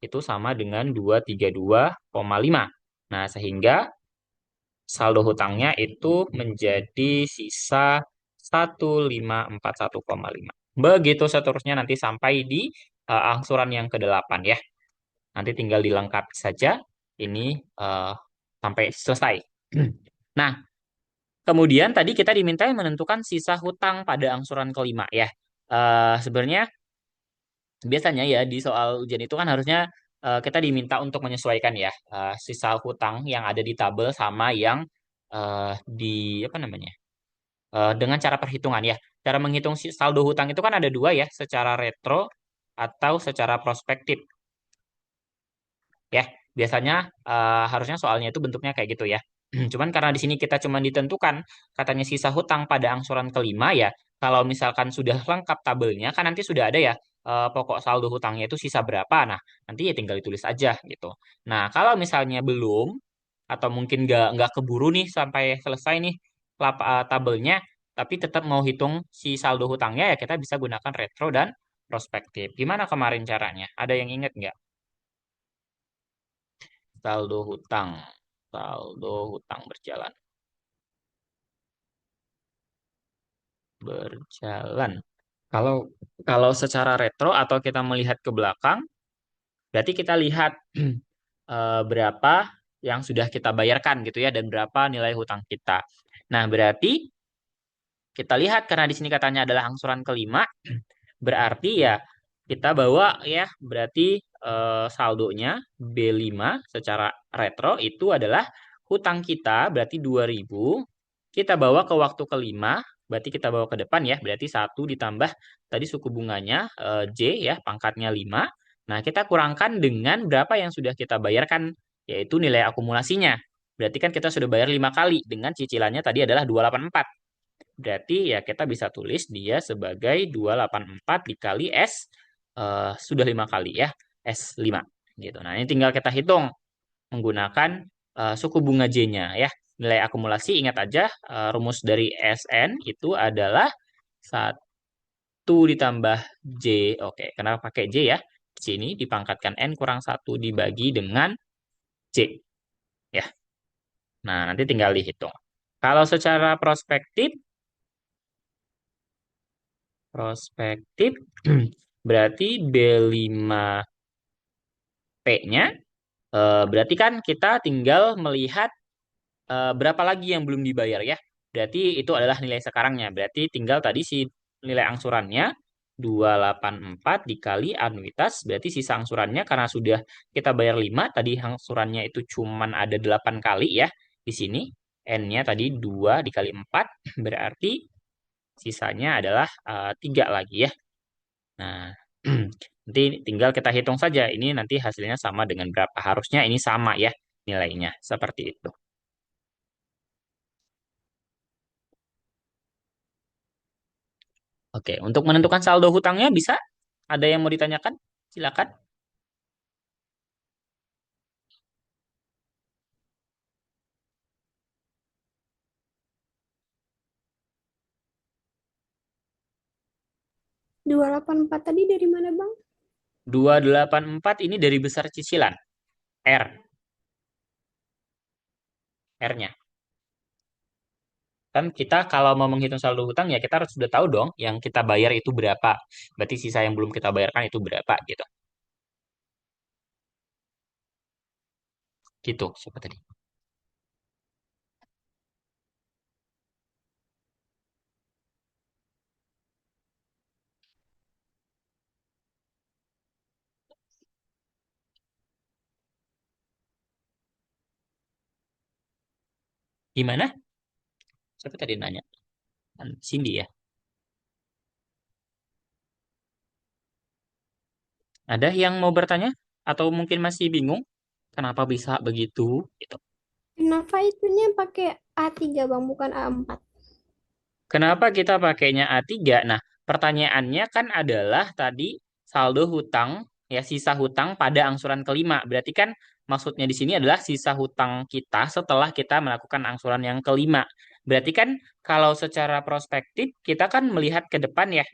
itu sama dengan 232,5. Nah, sehingga saldo hutangnya itu menjadi sisa 1541,5. Begitu seterusnya nanti sampai di angsuran yang ke-8 ya. Nanti tinggal dilengkapi saja ini sampai selesai. Nah, kemudian tadi kita diminta menentukan sisa hutang pada angsuran kelima ya. Sebenarnya biasanya ya di soal ujian itu kan harusnya kita diminta untuk menyesuaikan ya sisa hutang yang ada di tabel sama yang di apa namanya dengan cara perhitungan ya. Cara menghitung saldo hutang itu kan ada dua ya, secara retro atau secara prospektif ya. Biasanya harusnya soalnya itu bentuknya kayak gitu ya. Cuman karena di sini kita cuma ditentukan katanya sisa hutang pada angsuran kelima ya. Kalau misalkan sudah lengkap tabelnya kan nanti sudah ada ya pokok saldo hutangnya itu sisa berapa. Nah, nanti ya tinggal ditulis aja gitu. Nah, kalau misalnya belum atau mungkin nggak keburu nih sampai selesai nih tabelnya, tapi tetap mau hitung si saldo hutangnya ya kita bisa gunakan retro dan prospektif. Gimana kemarin caranya? Ada yang ingat nggak? Saldo hutang. Saldo hutang berjalan. Berjalan. Kalau kalau secara retro atau kita melihat ke belakang, berarti kita lihat berapa yang sudah kita bayarkan gitu ya dan berapa nilai hutang kita. Nah, berarti kita lihat karena di sini katanya adalah angsuran kelima, berarti ya kita bawa ya berarti saldonya B5 secara retro itu adalah hutang kita berarti 2.000 kita bawa ke waktu kelima berarti kita bawa ke depan ya berarti 1 ditambah tadi suku bunganya J ya pangkatnya 5. Nah, kita kurangkan dengan berapa yang sudah kita bayarkan yaitu nilai akumulasinya. Berarti kan kita sudah bayar 5 kali dengan cicilannya tadi adalah 284. Berarti ya kita bisa tulis dia sebagai 284 dikali S sudah 5 kali ya, S5 gitu. Nah, ini tinggal kita hitung menggunakan suku bunga J-nya ya. Nilai akumulasi ingat aja rumus dari SN itu adalah 1 1 ditambah J. Oke, kenapa pakai J ya? Di sini dipangkatkan N kurang 1 dibagi dengan J. Ya. Nah, nanti tinggal dihitung. Kalau secara prospektif berarti B5P-nya berarti kan kita tinggal melihat berapa lagi yang belum dibayar ya. Berarti itu adalah nilai sekarangnya. Berarti tinggal tadi si nilai angsurannya 284 dikali anuitas. Berarti sisa angsurannya karena sudah kita bayar 5, tadi angsurannya itu cuman ada 8 kali ya. Di sini N-nya tadi 2 dikali 4 berarti sisanya adalah 3 lagi ya. Nah, nanti tinggal kita hitung saja. Ini nanti hasilnya sama dengan berapa. Harusnya ini sama ya nilainya. Seperti itu. Oke, untuk menentukan saldo hutangnya bisa? Ada yang mau ditanyakan? Silakan. 284 tadi dari mana, Bang? 284 ini dari besar cicilan. R. R-nya. Kan kita kalau mau menghitung saldo hutang ya kita harus sudah tahu dong yang kita bayar itu berapa. Berarti sisa yang belum kita bayarkan itu berapa gitu. Gitu, siapa tadi? Gimana? Siapa tadi nanya? Kan Cindy ya. Ada yang mau bertanya? Atau mungkin masih bingung? Kenapa bisa begitu? Gitu. Kenapa itunya pakai A3, Bang, bukan A4? Kenapa kita pakainya A3? Nah, pertanyaannya kan adalah tadi saldo hutang, ya sisa hutang pada angsuran kelima. Berarti kan maksudnya di sini adalah sisa hutang kita setelah kita melakukan angsuran yang kelima. Berarti kan kalau secara prospektif kita kan melihat ke depan ya,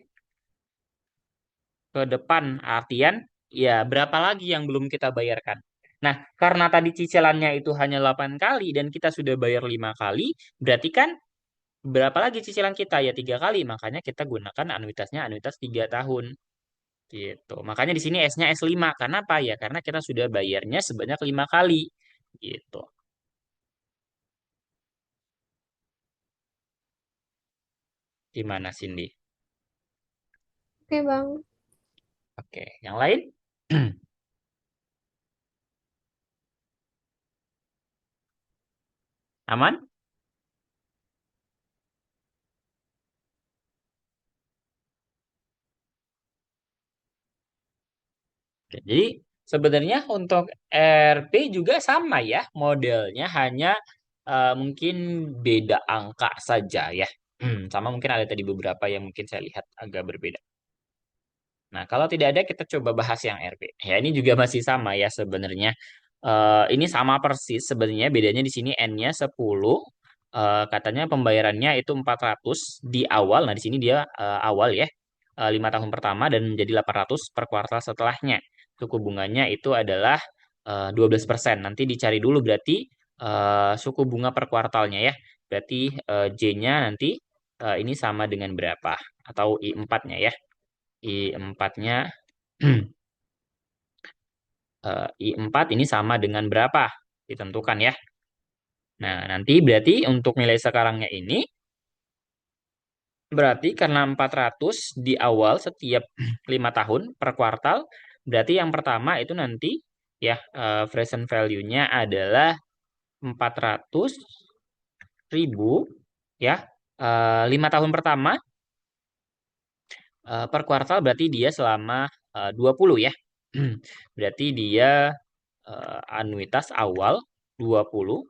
ke depan artian ya berapa lagi yang belum kita bayarkan. Nah, karena tadi cicilannya itu hanya 8 kali dan kita sudah bayar 5 kali, berarti kan berapa lagi cicilan kita? Ya 3 kali. Makanya kita gunakan anuitasnya anuitas 3 tahun. Gitu. Makanya di sini S-nya S5. Karena apa ya? Karena kita sudah bayarnya sebanyak 5 kali. Gitu. Gimana Cindy? Oke, Bang. Oke, yang lain? Aman? Oke, jadi sebenarnya untuk RP juga sama ya. Modelnya hanya mungkin beda angka saja ya. Sama mungkin ada tadi beberapa yang mungkin saya lihat agak berbeda. Nah, kalau tidak ada kita coba bahas yang RP. Ya, ini juga masih sama ya sebenarnya. Ini sama persis sebenarnya bedanya di sini N-nya 10. Katanya pembayarannya itu 400 di awal. Nah, di sini dia awal ya. 5 tahun pertama dan menjadi 800 per kuartal setelahnya. Suku bunganya itu adalah 12%. Nanti dicari dulu berarti suku bunga per kuartalnya ya. Berarti J-nya nanti ini sama dengan berapa? Atau I4-nya ya. I4-nya I4 ini sama dengan berapa? Ditentukan ya. Nah, nanti berarti untuk nilai sekarangnya ini berarti karena 400 di awal setiap 5 tahun per kuartal, berarti yang pertama itu nanti ya present value-nya adalah 400.000 ya. 5 tahun pertama per kuartal berarti dia selama 20 ya. Berarti dia anuitas awal 20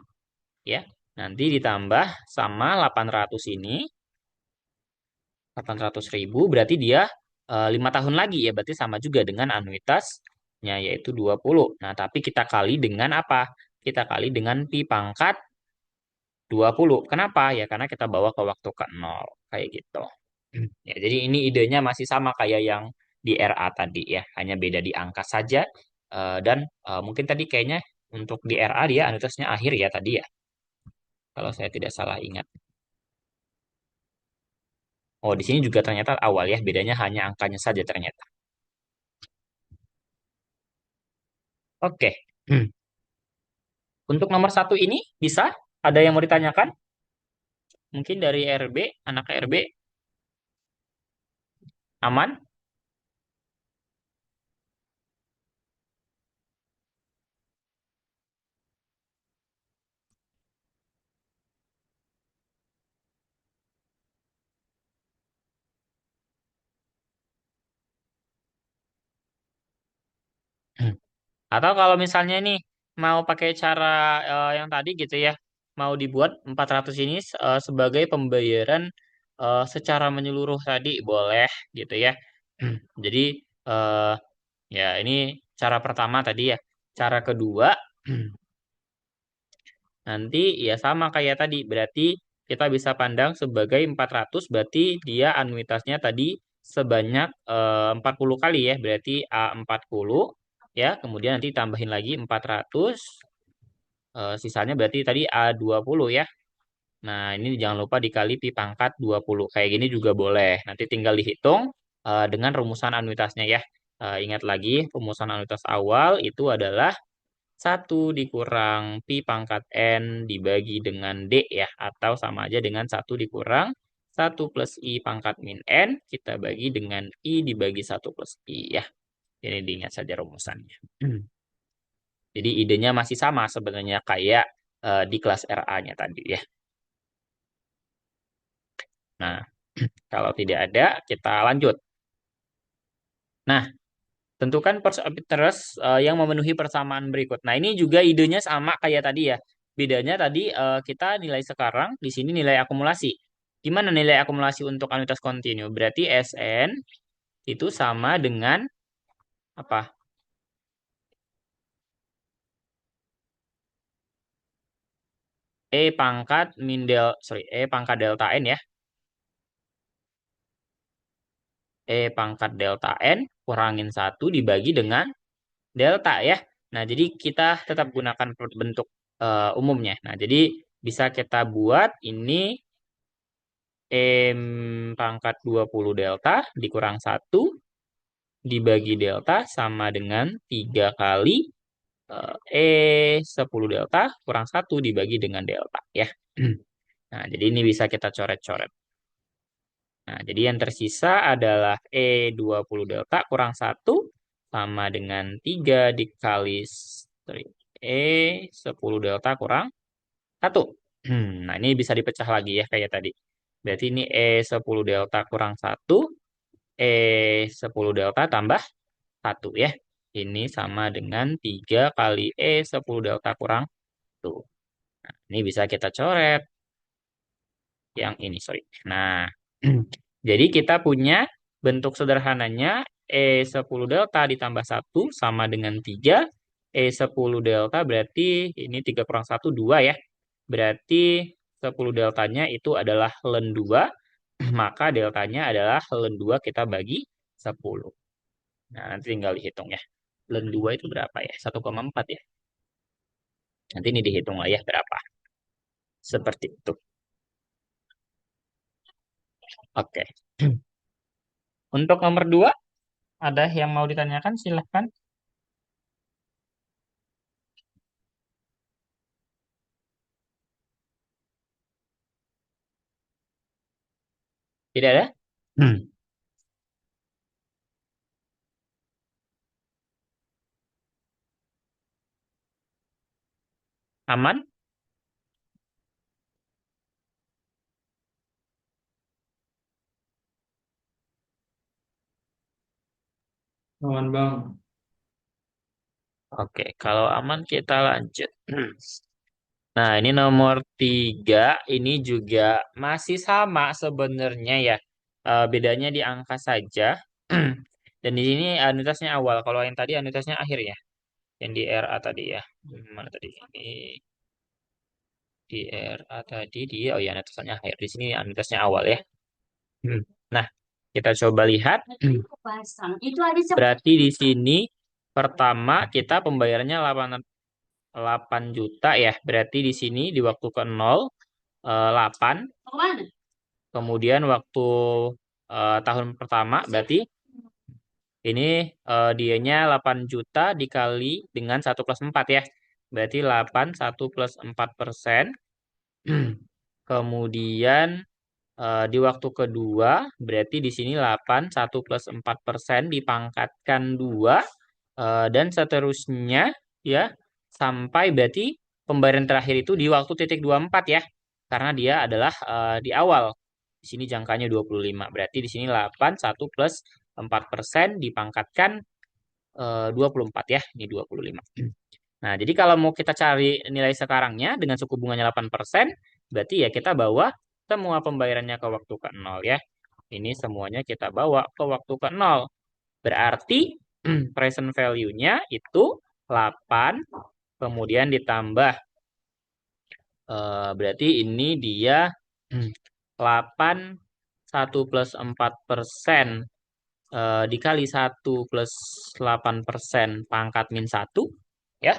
ya. Nanti ditambah sama 800 ini 800.000 berarti dia 5 tahun lagi ya. Berarti sama juga dengan anuitasnya yaitu 20. Nah, tapi kita kali dengan apa? Kita kali dengan pi pangkat 20. Kenapa? Ya karena kita bawa ke waktu ke 0 kayak gitu. Ya, jadi ini idenya masih sama kayak yang di RA tadi ya, hanya beda di angka saja. Dan mungkin tadi kayaknya untuk di RA dia anuitasnya akhir ya tadi ya, kalau saya tidak salah ingat. Oh, di sini juga ternyata awal ya, bedanya hanya angkanya saja ternyata. Oke. Untuk nomor satu ini bisa ada yang mau ditanyakan? Mungkin dari RB, anak RB aman? Atau kalau misalnya ini mau pakai cara yang tadi gitu ya, mau dibuat 400 ini sebagai pembayaran secara menyeluruh tadi boleh gitu ya. Jadi eh, ya ini cara pertama tadi ya. Cara kedua nanti ya sama kayak tadi, berarti kita bisa pandang sebagai 400 berarti dia anuitasnya tadi sebanyak 40 kali ya, berarti A40 ya, kemudian nanti tambahin lagi 400, sisanya berarti tadi A20 ya. Nah, ini jangan lupa dikali pi pangkat 20. Kayak gini juga boleh. Nanti tinggal dihitung dengan rumusan anuitasnya ya. Ingat lagi, rumusan anuitas awal itu adalah satu dikurang pi pangkat N dibagi dengan D ya. Atau sama aja dengan satu dikurang satu plus I pangkat min N, kita bagi dengan I dibagi satu plus I ya. Ini diingat saja rumusannya. Jadi idenya masih sama sebenarnya kayak di kelas RA-nya tadi ya. Nah, kalau tidak ada, kita lanjut. Nah, tentukan first of interest yang memenuhi persamaan berikut. Nah, ini juga idenya sama kayak tadi ya. Bedanya tadi kita nilai sekarang, di sini nilai akumulasi. Gimana nilai akumulasi untuk anuitas kontinu? Berarti SN itu sama dengan apa? E pangkat delta N ya. E pangkat delta N kurangin satu dibagi dengan delta ya. Nah, jadi kita tetap gunakan bentuk umumnya. Nah, jadi bisa kita buat ini M pangkat 20 delta dikurang satu dibagi delta sama dengan 3 kali E10 delta kurang satu dibagi dengan delta ya. Nah, jadi ini bisa kita coret-coret. Nah, jadi yang tersisa adalah E20 delta kurang satu sama dengan 3 dikali sorry, E10 delta kurang satu. Nah, ini bisa dipecah lagi ya kayak tadi. Berarti ini E10 delta kurang satu, E10 delta tambah satu ya. Ini sama dengan 3 kali E10 delta kurang satu. Nah, ini bisa kita coret. Yang ini, sorry. Nah, jadi kita punya bentuk sederhananya E10 delta ditambah satu sama dengan 3. E10 delta berarti ini 3 kurang satu 2 ya. Berarti 10 deltanya itu adalah ln 2, maka deltanya adalah ln 2 kita bagi 10. Nah, nanti tinggal dihitung ya. Ln 2 itu berapa ya? 1,4 ya. Nanti ini dihitung lah ya berapa. Seperti itu. Oke. Untuk nomor 2, ada yang mau ditanyakan? Silahkan. Tidak ada? Hmm. Aman? Aman bang. Oke, kalau aman kita lanjut. Nah, ini nomor 3, ini juga masih sama sebenarnya ya. Bedanya di angka saja. Dan di sini anuitasnya awal. Kalau yang tadi anuitasnya akhir ya. Yang di RA tadi ya. Mana tadi? Ini di RA tadi dia, oh ya anuitasnya akhir. Di sini anuitasnya awal ya. Nah, kita coba lihat. Berarti di sini pertama kita pembayarannya 8 juta ya. Berarti di sini di waktu ke 0 8. Kemudian waktu tahun pertama berarti ini dianya 8 juta dikali dengan 1 plus 4 ya. Berarti 8 1 plus 4%. Kemudian di waktu kedua berarti di sini 8 1 plus 4% dipangkatkan 2 dan seterusnya ya sampai berarti pembayaran terakhir itu di waktu titik 24 ya. Karena dia adalah di awal. Di sini jangkanya 25. Berarti di sini 8 1 plus 4% dipangkatkan 24 ya. Ini 25. Nah, jadi kalau mau kita cari nilai sekarangnya dengan suku bunganya 8%, berarti ya kita bawa semua pembayarannya ke waktu ke 0 ya. Ini semuanya kita bawa ke waktu ke 0. Berarti present value-nya itu 8, kemudian ditambah, berarti ini dia 8 1 plus 4% dikali 1 plus 8% pangkat min 1 ya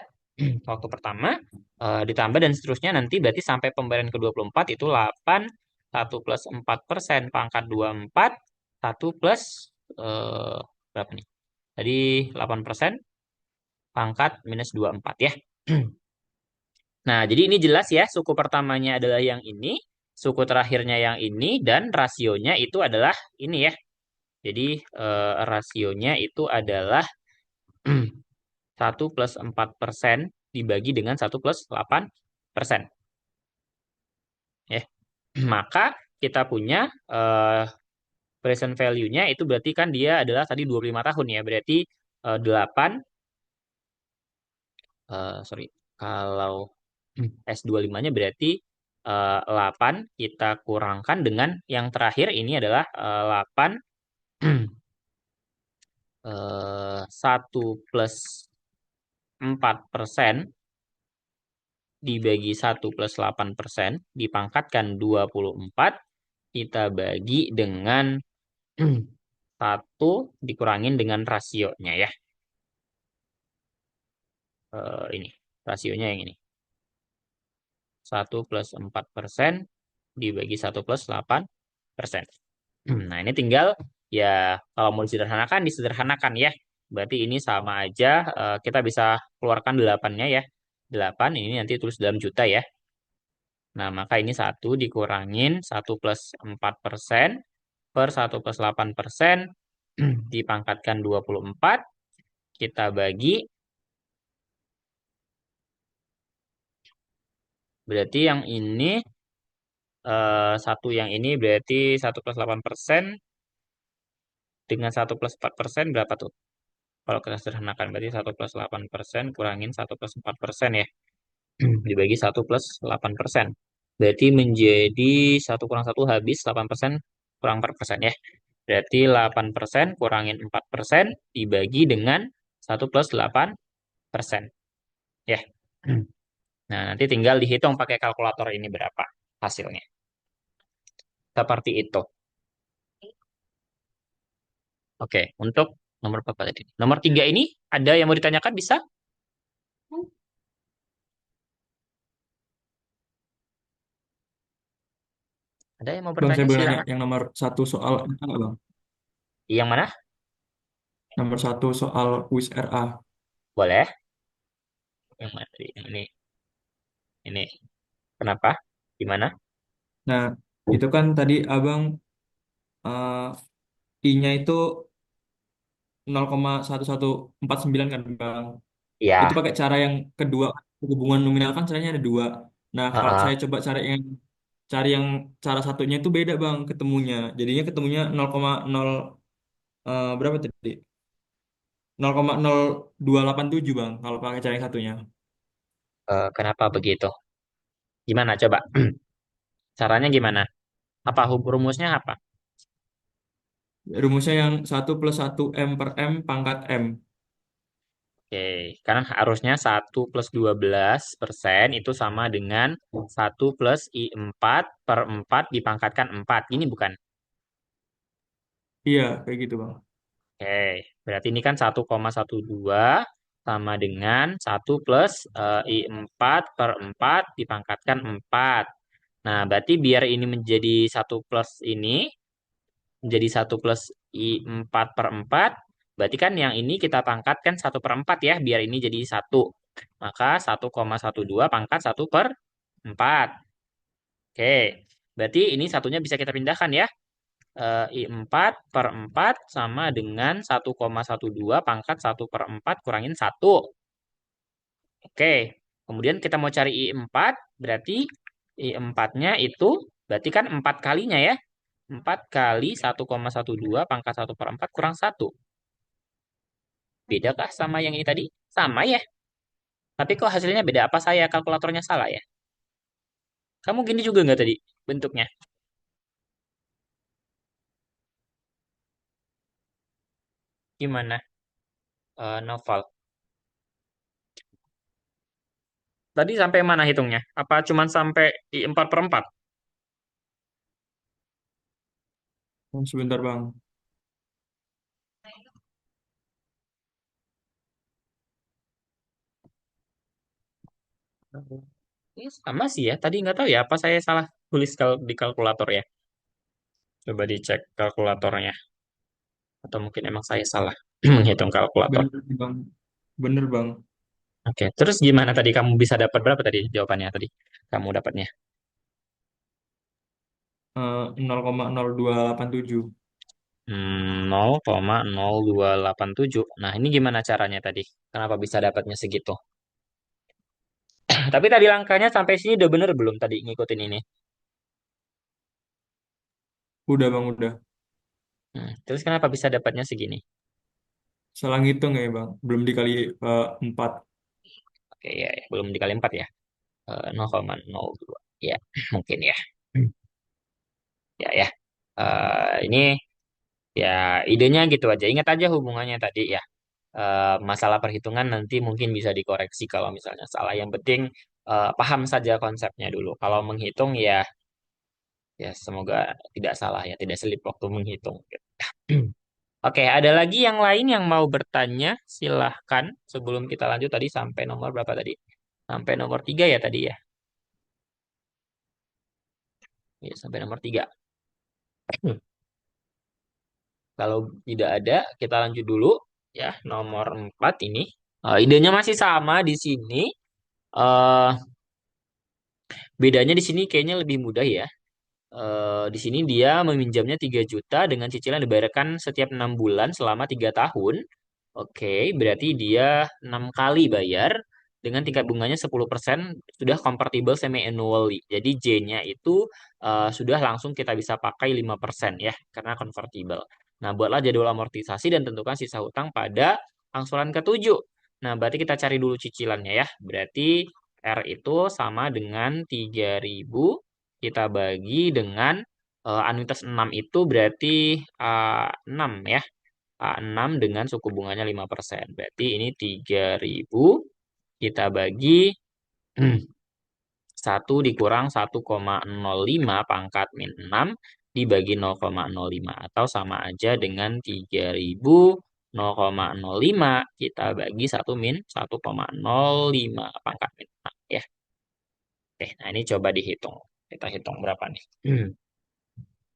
waktu pertama ditambah dan seterusnya nanti berarti sampai pembayaran ke-24 itu 8 1 plus 4% pangkat 24 1 plus berapa nih? Tadi 8% pangkat minus 24 ya. Nah, jadi ini jelas ya suku pertamanya adalah yang ini, suku terakhirnya yang ini dan rasionya itu adalah ini ya. Jadi rasionya itu adalah 1 plus 4% dibagi dengan 1 plus 8%. Ya. Maka kita punya present value-nya itu berarti kan dia adalah tadi 25 tahun ya. Berarti 8, sorry, kalau S25-nya berarti 8 kita kurangkan dengan yang terakhir ini adalah 8 1 plus 4% dibagi 1 plus 8% dipangkatkan 24 kita bagi dengan 1 dikurangin dengan rasionya ya. Ini rasionya yang ini. 1 plus 4% dibagi 1 plus 8%. Nah, ini tinggal ya kalau mau disederhanakan ya. Berarti ini sama aja kita bisa keluarkan 8-nya ya. 8 ini nanti tulis dalam juta ya. Nah, maka ini 1 dikurangin 1 plus 4% per 1 plus 8% dipangkatkan 24 kita bagi berarti yang ini satu yang ini berarti 1 plus 8% dengan 1 plus 4% berapa tuh? Kalau kita sederhanakan berarti 1 plus 8% kurangin 1 plus 4% ya. Dibagi 1 plus 8%. Berarti menjadi 1 kurang 1 habis 8% kurang 4% ya. Berarti 8% kurangin 4% dibagi dengan 1 plus 8%. Ya. Nah, nanti tinggal dihitung pakai kalkulator ini berapa hasilnya. Seperti itu. Oke, untuk nomor berapa tadi? Nomor 3 ini ada yang mau ditanyakan bisa? Ada yang mau Bang, saya bertanya? boleh nanya Silakan. yang nomor satu soal RA, Bang. Yang mana? Nomor satu soal kuis RA. Boleh. Yang mana tadi? Yang ini. Ini. Kenapa? Gimana? Nah, itu kan tadi Abang I-nya itu 0,1149 kan, Bang. Itu Ya. pakai cara yang kedua, hubungan nominal kan caranya ada dua. Nah, kalau Heeh. saya coba cari yang cara satunya itu beda, Bang, ketemunya. Jadinya ketemunya 0,0 berapa tadi? 0,0287, Bang, kalau pakai cara yang satunya. Kenapa begitu? Gimana coba? Caranya gimana? Apa rumusnya apa? Rumusnya yang 1 plus 1 M per M pangkat M. Oke, karena harusnya 1 plus 12% itu sama dengan 1 plus I4 per 4 dipangkatkan 4. Ini bukan? Iya, kayak gitu Bang. Oke, berarti ini kan 1,12 sama dengan 1 plus I4 per 4 dipangkatkan 4. Nah, berarti biar ini menjadi 1 plus ini, menjadi 1 plus I4 per 4, berarti kan yang ini kita pangkatkan 1/4 ya, biar ini jadi 1. Maka 1,12 pangkat 1/4. Oke, berarti ini satunya bisa kita pindahkan ya. I4 per 4 sama dengan 1,12 pangkat 1/4 kurangin 1. Oke, kemudian kita mau cari I4, berarti I4-nya itu, berarti kan 4 kalinya ya. 4 kali 1,12 pangkat 1/4 kurang 1. Bedakah sama yang ini tadi? Sama ya. Tapi kok hasilnya beda? Apa saya kalkulatornya salah ya? Kamu gini juga nggak tadi bentuknya? Gimana, Noval? Tadi sampai mana hitungnya? Apa cuman sampai I4/4? Sebentar Bang. Iya, sama sih ya. Tadi nggak tahu ya, apa saya salah tulis di kalkulator ya. Coba dicek kalkulatornya. Atau mungkin emang saya salah menghitung kalkulator. Bener Bang. Bener Bang. Oke, terus gimana tadi kamu bisa dapat berapa tadi jawabannya tadi? Kamu dapatnya 0,0287. 0,0287. Nah, ini gimana caranya tadi? Kenapa bisa dapatnya segitu? Tapi tadi langkahnya sampai sini udah bener belum tadi ngikutin ini? Udah Bang, udah. Terus kenapa bisa dapatnya segini? Salah ngitung ya Bang. Belum dikali 4. Oke, ya, ya. Belum dikali 4 ya. 0,02. Ya, mungkin ya. Ya, ya. Ini ya idenya gitu aja. Ingat aja hubungannya tadi ya. Masalah perhitungan nanti mungkin bisa dikoreksi kalau misalnya salah. Yang penting paham saja konsepnya dulu. Kalau menghitung ya, ya semoga tidak salah ya, tidak selip waktu menghitung. Oke, ada lagi yang lain yang mau bertanya? Silahkan. Sebelum kita lanjut tadi sampai nomor berapa tadi? Sampai nomor 3 ya tadi ya. Ya, sampai nomor 3. Kalau tidak ada, kita lanjut dulu ya. Nomor 4 ini. Idenya masih sama di sini. eh Bedanya di sini kayaknya lebih mudah ya. Di sini dia meminjamnya 3 juta dengan cicilan dibayarkan setiap 6 bulan selama 3 tahun. Oke, berarti dia 6 kali bayar dengan tingkat bunganya 10% sudah convertible semi-annually. Jadi J-nya itu sudah langsung kita bisa pakai 5% ya, karena convertible. Nah, buatlah jadwal amortisasi dan tentukan sisa hutang pada angsuran ke-7. Nah, berarti kita cari dulu cicilannya ya. Berarti R itu sama dengan 3.000 kita bagi dengan anuitas 6 itu berarti 6 ya. 6 dengan suku bunganya 5%. Berarti ini 3.000 kita bagi 1 dikurang 1,05 pangkat min 6 dibagi 0,05 atau sama aja dengan 3.000 0,05 kita bagi 1 min 1,05 pangkat min 6 ya. Oke, nah ini coba dihitung. Kita hitung berapa nih?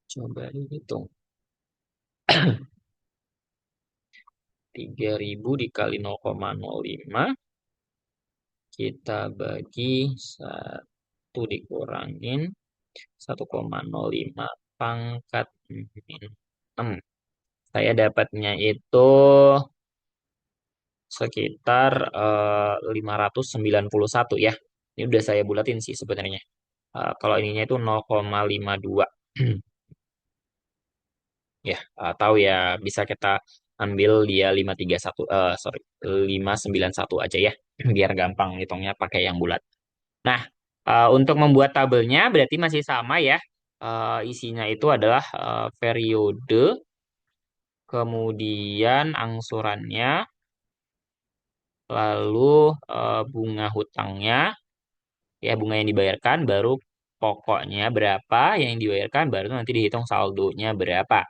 Coba dihitung. 3.000 dikali 0,05 kita bagi 1 dikurangin 1,05 pangkat min 6. Saya dapatnya itu sekitar 591 ya. Ini udah saya bulatin sih sebenarnya. Kalau ininya itu 0,52. Ya, atau ya bisa kita ambil dia 531 sorry 591 aja ya. Biar gampang hitungnya pakai yang bulat. Nah, untuk membuat tabelnya berarti masih sama ya. Isinya itu adalah periode, kemudian angsurannya, lalu bunga hutangnya, ya bunga yang dibayarkan, baru pokoknya berapa yang dibayarkan, baru nanti dihitung saldonya berapa.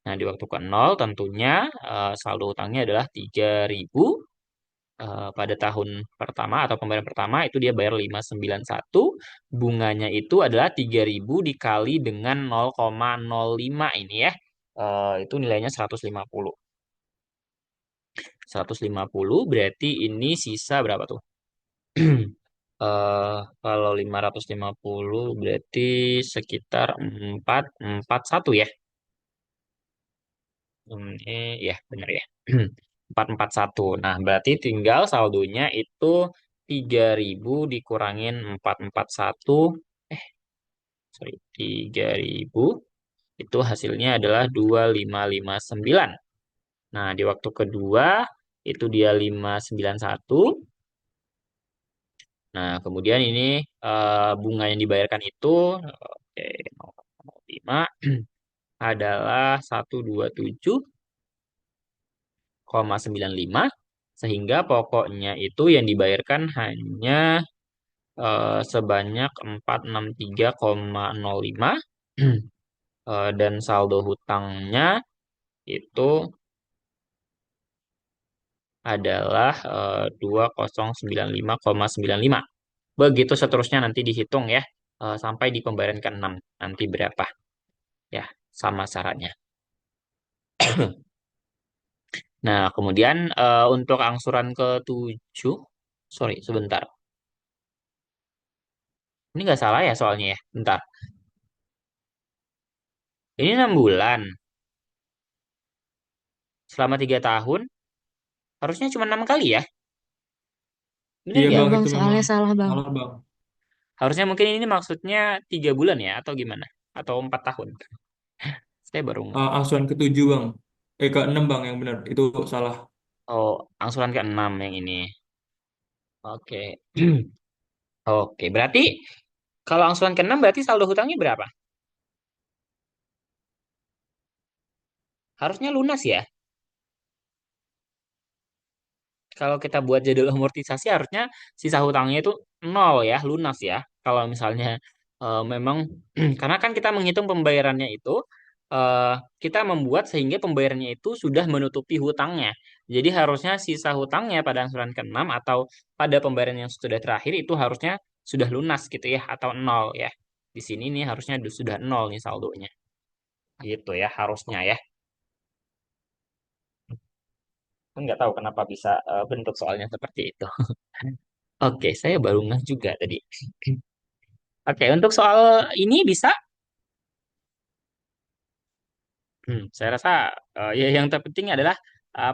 Nah, di waktu ke nol tentunya saldo hutangnya adalah 3.000. Pada tahun pertama atau pembayaran pertama itu dia bayar 591. Bunganya itu adalah 3.000 dikali dengan 0,05 ini ya. Itu nilainya 150. 150 berarti ini sisa berapa tuh? Kalau 550 berarti sekitar 441 ya. Ya benar ya. 441. Nah, berarti tinggal saldonya itu 3.000 dikurangin 441. Eh, sorry, 3.000 itu hasilnya adalah 2.559. Nah, di waktu kedua itu dia 591. Nah, kemudian ini bunga yang dibayarkan itu oke, 0,05 adalah 127,95 sehingga pokoknya itu yang dibayarkan hanya sebanyak 463,05 dan saldo hutangnya itu adalah 2095,95. Begitu seterusnya nanti dihitung ya sampai di pembayaran ke-6 nanti berapa ya sama syaratnya. Nah, kemudian untuk angsuran ke-7, sorry sebentar. Ini nggak salah ya soalnya ya. Bentar. Ini 6 bulan. Selama 3 tahun. Harusnya cuma 6 kali ya. Bener Iya Iya nggak? bang, bang, itu memang soalnya salah bang. salah bang. Harusnya mungkin ini maksudnya 3 bulan ya atau gimana? Atau 4 tahun. Saya baru nggak. Angsuran ke-7 bang. Ke-6 bang yang benar. Itu salah. Oh, angsuran ke-6 yang ini. Oke. Oke, berarti kalau angsuran ke-6 berarti saldo hutangnya berapa? Harusnya lunas ya. Kalau kita buat jadwal amortisasi harusnya sisa hutangnya itu nol ya, lunas ya. Kalau misalnya memang karena kan kita menghitung pembayarannya itu eh, kita membuat sehingga pembayarannya itu sudah menutupi hutangnya. Jadi harusnya sisa hutangnya pada angsuran ke-6 atau pada pembayaran yang sudah terakhir itu harusnya sudah lunas gitu ya atau nol ya. Di sini nih harusnya sudah nol nih saldonya. Gitu ya harusnya ya. Kan nggak tahu kenapa bisa bentuk soalnya seperti itu. Oke, saya baru ngeh juga tadi. Oke, untuk soal ini bisa. Saya rasa ya yang terpenting adalah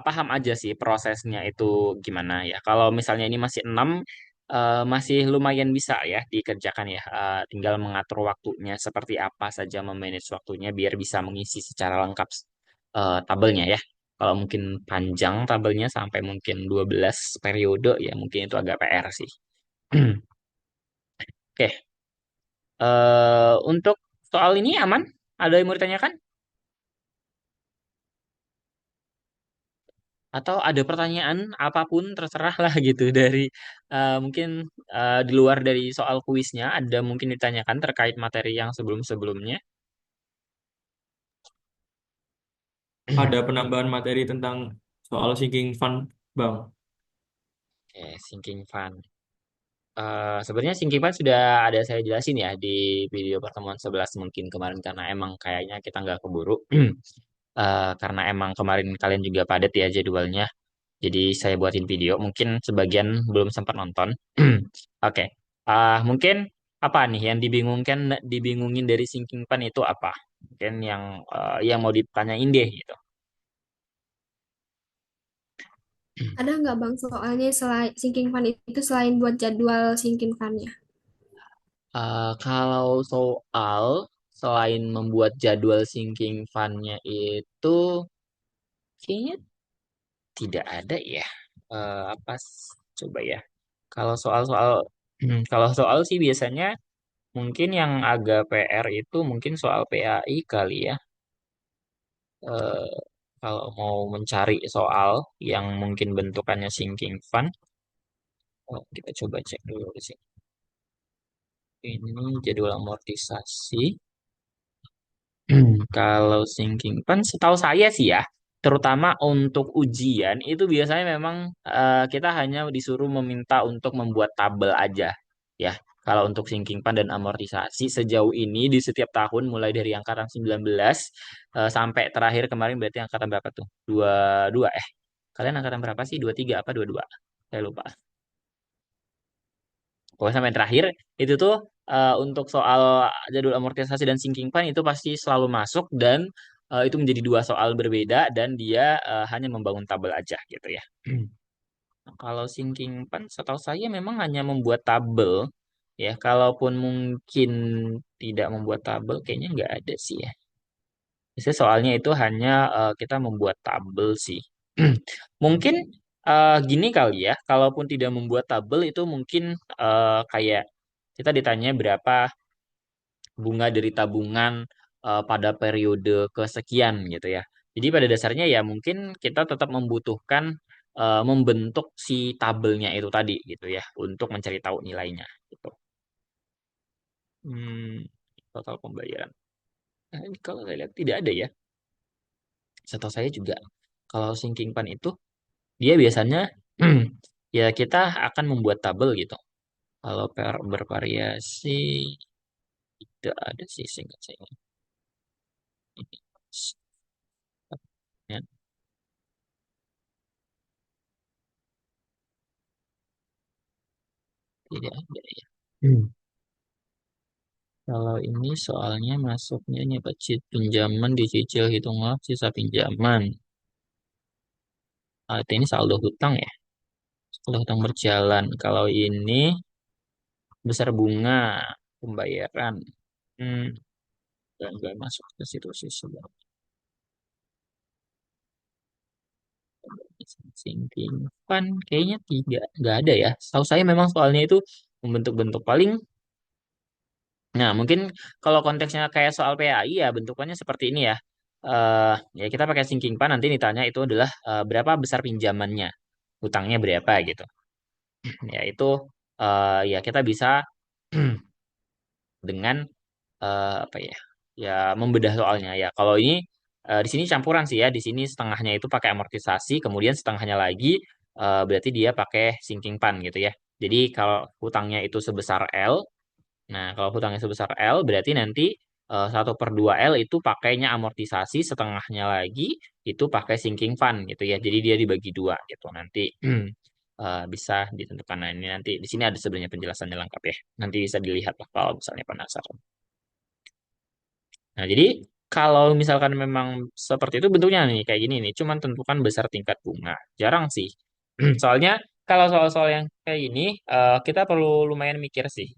paham aja sih prosesnya itu gimana ya. Kalau misalnya ini masih 6, masih lumayan bisa ya dikerjakan ya. Tinggal mengatur waktunya seperti apa saja memanage waktunya biar bisa mengisi secara lengkap tabelnya ya. Kalau mungkin panjang tabelnya sampai mungkin 12 periode ya mungkin itu agak PR sih. Oke, untuk soal ini aman? Ada yang mau ditanyakan? Atau ada pertanyaan apapun terserah lah gitu dari mungkin di luar dari soal kuisnya ada mungkin ditanyakan terkait materi yang sebelum-sebelumnya. Ada penambahan materi tentang soal sinking fund bang. Oke, sinking fund. Sebenarnya sinking fund sudah ada saya jelasin ya di video pertemuan 11 mungkin kemarin karena emang kayaknya kita nggak keburu. Karena emang kemarin kalian juga padat ya jadwalnya. Jadi saya buatin video, mungkin sebagian belum sempat nonton. Oke, mungkin apa nih yang dibingungin dari Sinking Pan itu apa? Mungkin yang mau ditanyain deh gitu. Ada nggak Bang soalnya selain sinking fund itu selain buat jadwal sinking fund-nya? Kalau soal selain membuat jadwal Sinking Fund-nya itu kayaknya tidak ada ya. Coba ya. Kalau soal-soal kalau soal sih biasanya mungkin yang agak PR itu mungkin soal PAI kali ya. Eh, Kalau mau mencari soal yang mungkin bentukannya sinking fund, kita coba cek dulu di sini. Ini jadwal amortisasi. Kalau sinking fund, setahu saya sih ya, terutama untuk ujian itu biasanya memang kita hanya disuruh meminta untuk membuat tabel aja, ya. Kalau untuk sinking fund dan amortisasi sejauh ini di setiap tahun mulai dari angkatan 19 sampai terakhir kemarin berarti angkatan berapa tuh? 22 Kalian angkatan berapa sih? 23 apa 22? Saya lupa. Pokoknya sampai terakhir itu tuh untuk soal jadwal amortisasi dan sinking fund itu pasti selalu masuk dan itu menjadi dua soal berbeda dan dia hanya membangun tabel aja gitu ya. Nah, kalau sinking fund setahu saya memang hanya membuat tabel ya. Kalaupun mungkin tidak membuat tabel kayaknya nggak ada sih ya. Biasanya soalnya itu hanya kita membuat tabel sih. Mungkin gini kali ya, kalaupun tidak membuat tabel itu mungkin kayak kita ditanya berapa bunga dari tabungan pada periode kesekian gitu ya. Jadi pada dasarnya ya mungkin kita tetap membutuhkan membentuk si tabelnya itu tadi gitu ya untuk mencari tahu nilainya gitu. Hmm, total pembayaran. Nah, ini kalau saya lihat tidak ada ya. Setahu saya juga kalau sinking fund itu dia biasanya ya kita akan membuat tabel gitu. Kalau bervariasi tidak ada sih singkat saya. Ini. Ya, tidak ada ya. Kalau ini soalnya masuknya ini apa? Pinjaman dicicil hitung sisa pinjaman. Ah, ini saldo hutang ya. Saldo hutang berjalan. Kalau ini besar bunga pembayaran. Hmm, nggak masuk ke situ sih sebenarnya. Sinking fund kayaknya nggak ada ya. Tahu saya memang soalnya itu membentuk-bentuk paling. Nah, mungkin kalau konteksnya kayak soal PAI ya bentukannya seperti ini ya. Eh ya kita pakai sinking fund nanti ditanya itu adalah berapa besar pinjamannya, hutangnya berapa gitu. Ya itu ya kita bisa dengan apa ya? Ya membedah soalnya ya. Kalau ini di sini campuran sih ya. Di sini setengahnya itu pakai amortisasi, kemudian setengahnya lagi berarti dia pakai sinking fund gitu ya. Jadi kalau hutangnya itu sebesar L, nah kalau hutangnya sebesar L berarti nanti 1/2 L itu pakainya amortisasi, setengahnya lagi itu pakai sinking fund gitu ya. Jadi dia dibagi dua gitu. Nanti bisa ditentukan. Nah ini nanti di sini ada sebenarnya penjelasannya lengkap ya. Nanti bisa dilihat lah kalau misalnya penasaran. Nah, jadi kalau misalkan memang seperti itu bentuknya nih, kayak gini nih, cuman tentukan besar tingkat bunga. Jarang sih. Soalnya kalau soal-soal yang kayak gini, kita perlu lumayan mikir sih.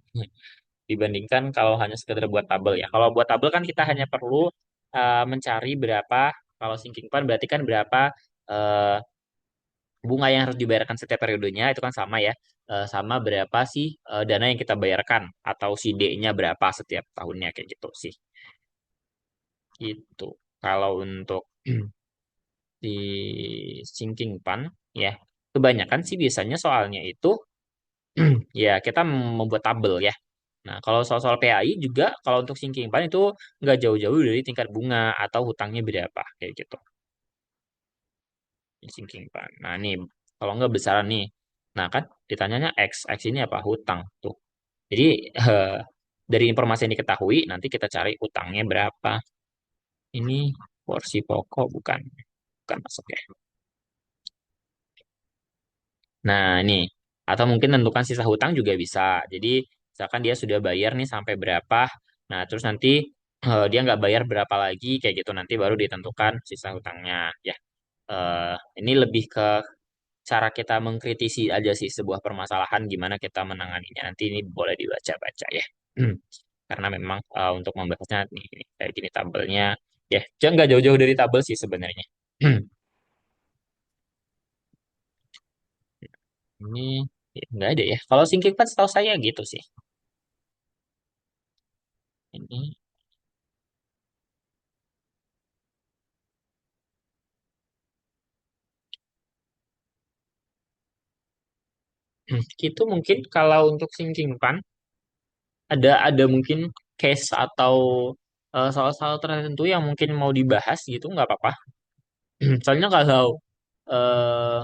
Dibandingkan kalau hanya sekedar buat tabel ya. Kalau buat tabel kan kita hanya perlu mencari berapa, kalau sinking fund berarti kan berapa eh, bunga yang harus dibayarkan setiap periodenya, itu kan sama ya. Sama berapa sih dana yang kita bayarkan, atau si D-nya berapa setiap tahunnya, kayak gitu sih. Itu kalau untuk di sinking fund ya kebanyakan sih biasanya soalnya itu ya kita membuat tabel ya. Nah kalau soal-soal PAI juga kalau untuk sinking fund itu nggak jauh-jauh dari tingkat bunga atau hutangnya berapa kayak gitu. Di sinking fund. Nah nih kalau nggak besaran nih, nah kan ditanyanya X ini apa hutang tuh. Jadi dari informasi yang diketahui nanti kita cari hutangnya berapa. Ini porsi pokok bukan bukan masuk ya. Nah, ini atau mungkin tentukan sisa hutang juga bisa. Jadi, misalkan dia sudah bayar nih sampai berapa, nah terus nanti dia nggak bayar berapa lagi, kayak gitu nanti baru ditentukan sisa hutangnya. Ya, eh, ini lebih ke cara kita mengkritisi aja sih sebuah permasalahan, gimana kita menanganinya. Nanti ini boleh dibaca-baca ya. Karena memang untuk membahasnya nih, kayak gini tabelnya, ya, jangan nggak jauh-jauh dari tabel sih sebenarnya. Ini ya, nggak ada ya. Kalau sinking fund setahu saya gitu sih. Ini itu mungkin kalau untuk sinking fund ada mungkin case atau soal-soal tertentu yang mungkin mau dibahas gitu nggak apa-apa. Soalnya kalau eh,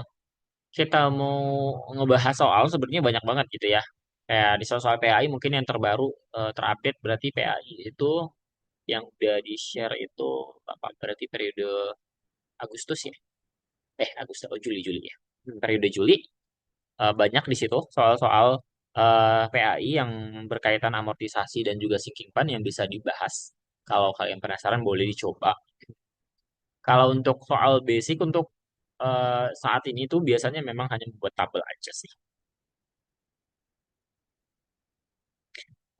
kita mau ngebahas soal sebenarnya banyak banget gitu ya. Kayak di soal-soal PAI mungkin yang terbaru terupdate berarti PAI itu yang udah di-share itu apa? Berarti periode Agustus ya. Agustus, oh Juli, Juli ya. Periode Juli banyak di situ soal-soal PAI yang berkaitan amortisasi dan juga sinking fund yang bisa dibahas. Kalau kalian penasaran boleh dicoba. Kalau untuk soal basic untuk saat ini tuh biasanya memang hanya membuat tabel aja sih.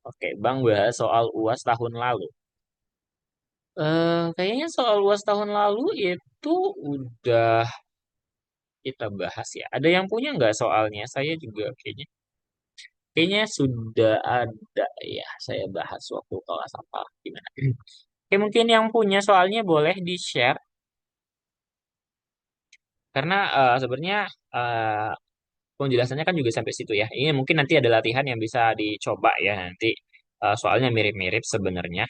Oke, Bang bahas soal UAS tahun lalu. Kayaknya soal UAS tahun lalu itu udah kita bahas ya. Ada yang punya nggak soalnya? Saya juga kayaknya sudah ada ya. Saya bahas waktu kelas apa gimana? Oke, mungkin yang punya soalnya boleh di-share karena sebenarnya eh, penjelasannya kan juga sampai situ ya. Ini mungkin nanti ada latihan yang bisa dicoba ya nanti. Soalnya mirip-mirip sebenarnya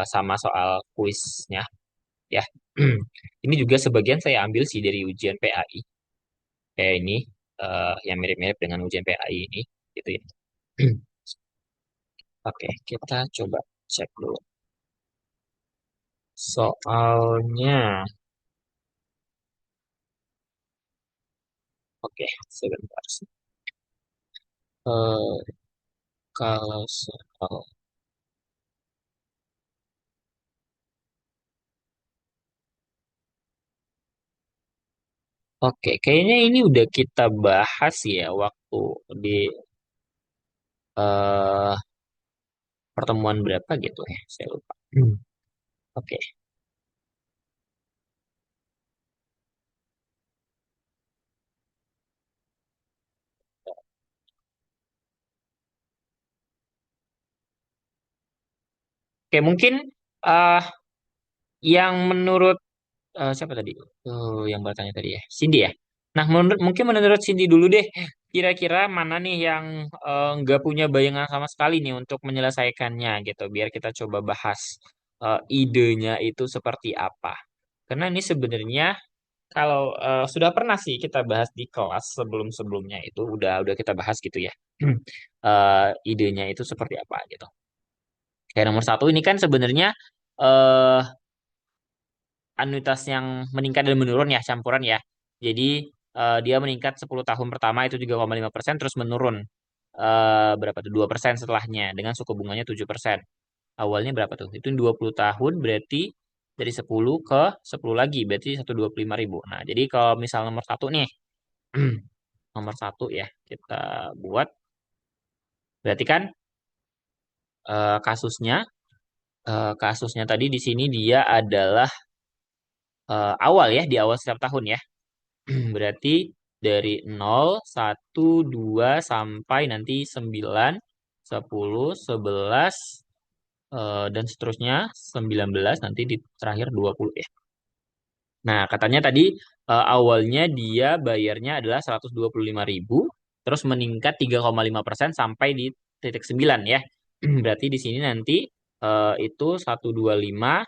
sama soal kuisnya ya. Ini juga sebagian saya ambil sih dari ujian PAI. Kayak ini yang mirip-mirip dengan ujian PAI ini gitu ya. Oke, kita coba cek dulu. Soalnya, oke, sebentar. Eh, kalau soal, oke, kayaknya ini udah kita bahas ya waktu di eh, pertemuan berapa gitu ya, saya lupa. Oke, oke mungkin eh yang menurut siapa tadi? Yang bertanya tadi ya, Cindy ya. Nah, mungkin menurut Cindy dulu deh, kira-kira mana nih yang nggak punya bayangan sama sekali nih untuk menyelesaikannya gitu, biar kita coba bahas idenya itu seperti apa. Karena ini sebenarnya kalau sudah pernah sih kita bahas di kelas sebelum-sebelumnya itu udah kita bahas gitu ya. Idenya itu seperti apa gitu. Kayak nomor satu ini kan sebenarnya eh anuitas yang meningkat dan menurun ya campuran ya. Jadi dia meningkat 10 tahun pertama itu 3,5% terus menurun berapa tuh 2% setelahnya dengan suku bunganya 7%. Awalnya berapa tuh? Itu 20 tahun berarti dari 10 ke 10 lagi berarti 125.000. Nah, jadi kalau misal nomor satu nih nomor satu ya kita buat berarti kan kasusnya kasusnya tadi di sini dia adalah awal ya di awal setiap tahun ya. Berarti dari 0, 1, 2 sampai nanti 9, 10, 11, dan seterusnya 19 nanti di terakhir 20 ya. Nah, katanya tadi awalnya dia bayarnya adalah 125.000, terus meningkat 3,5% sampai di titik 9 ya. Berarti di sini nanti itu 125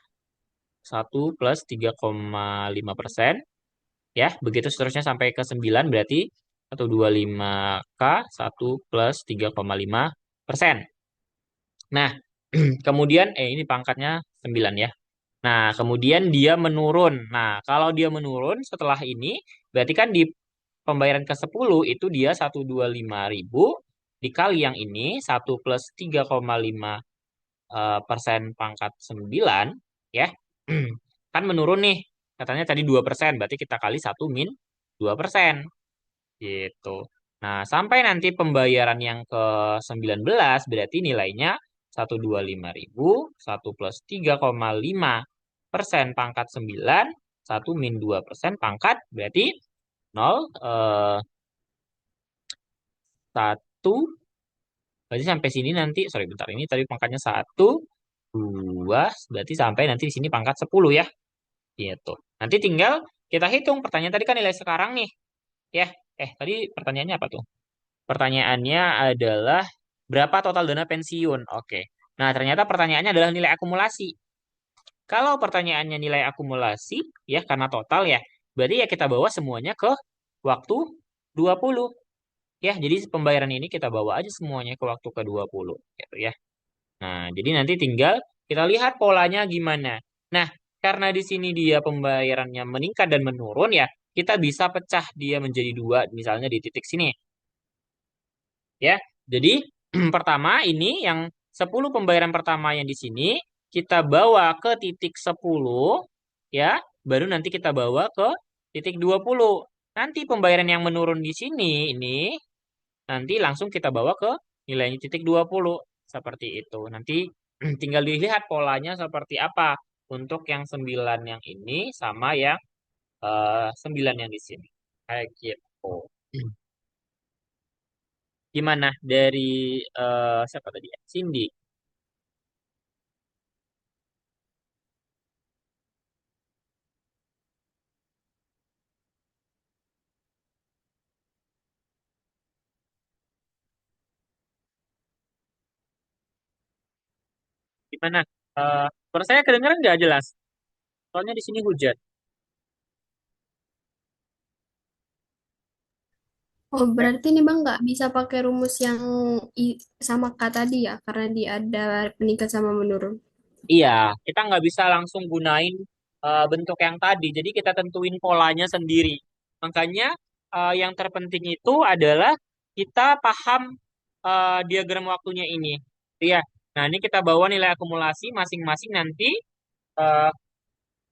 1 plus 3,5%. Ya, begitu seterusnya sampai ke 9 berarti 125K 1 plus 3,5%. Nah, kemudian ini pangkatnya 9 ya. Nah, kemudian dia menurun. Nah, kalau dia menurun setelah ini berarti kan di pembayaran ke-10 itu dia 125.000 dikali yang ini 1 plus 3,5% pangkat 9 ya. Kan menurun nih. Katanya tadi 2%, berarti kita kali 1 min 2%. Gitu. Nah, sampai nanti pembayaran yang ke-19 berarti nilainya 125.000, 1 plus 3,5% pangkat 9, 1 min 2% pangkat berarti 0, 1, berarti sampai sini nanti, sorry bentar, ini tadi pangkatnya 1, 2, berarti sampai nanti di sini pangkat 10 ya. Gitu. Nanti tinggal kita hitung. Pertanyaan tadi kan nilai sekarang nih. Ya, tadi pertanyaannya apa tuh? Pertanyaannya adalah berapa total dana pensiun? Oke. Nah, ternyata pertanyaannya adalah nilai akumulasi. Kalau pertanyaannya nilai akumulasi, ya karena total ya, berarti ya kita bawa semuanya ke waktu 20. Ya, jadi pembayaran ini kita bawa aja semuanya ke waktu ke 20. Gitu ya. Nah, jadi nanti tinggal kita lihat polanya gimana. Nah, karena di sini dia pembayarannya meningkat dan menurun ya, kita bisa pecah dia menjadi dua, misalnya di titik sini. Ya, jadi pertama ini yang 10 pembayaran pertama yang di sini kita bawa ke titik 10 ya, baru nanti kita bawa ke titik 20. Nanti pembayaran yang menurun di sini ini nanti langsung kita bawa ke nilainya titik 20 seperti itu. Nanti tinggal dilihat polanya seperti apa untuk yang 9 yang ini sama yang 9 yang di sini. Kayak gitu. Gimana dari siapa tadi ya? Cindy. Gimana? Suara saya kedengeran nggak jelas? Soalnya di sini hujan. Oh, berarti nih Bang nggak bisa pakai rumus yang sama K tadi ya, karena dia ada meningkat sama menurun. Iya, kita nggak bisa langsung gunain bentuk yang tadi. Jadi kita tentuin polanya sendiri. Makanya yang terpenting itu adalah kita paham diagram waktunya ini. Iya. Nah, ini kita bawa nilai akumulasi masing-masing nanti eh,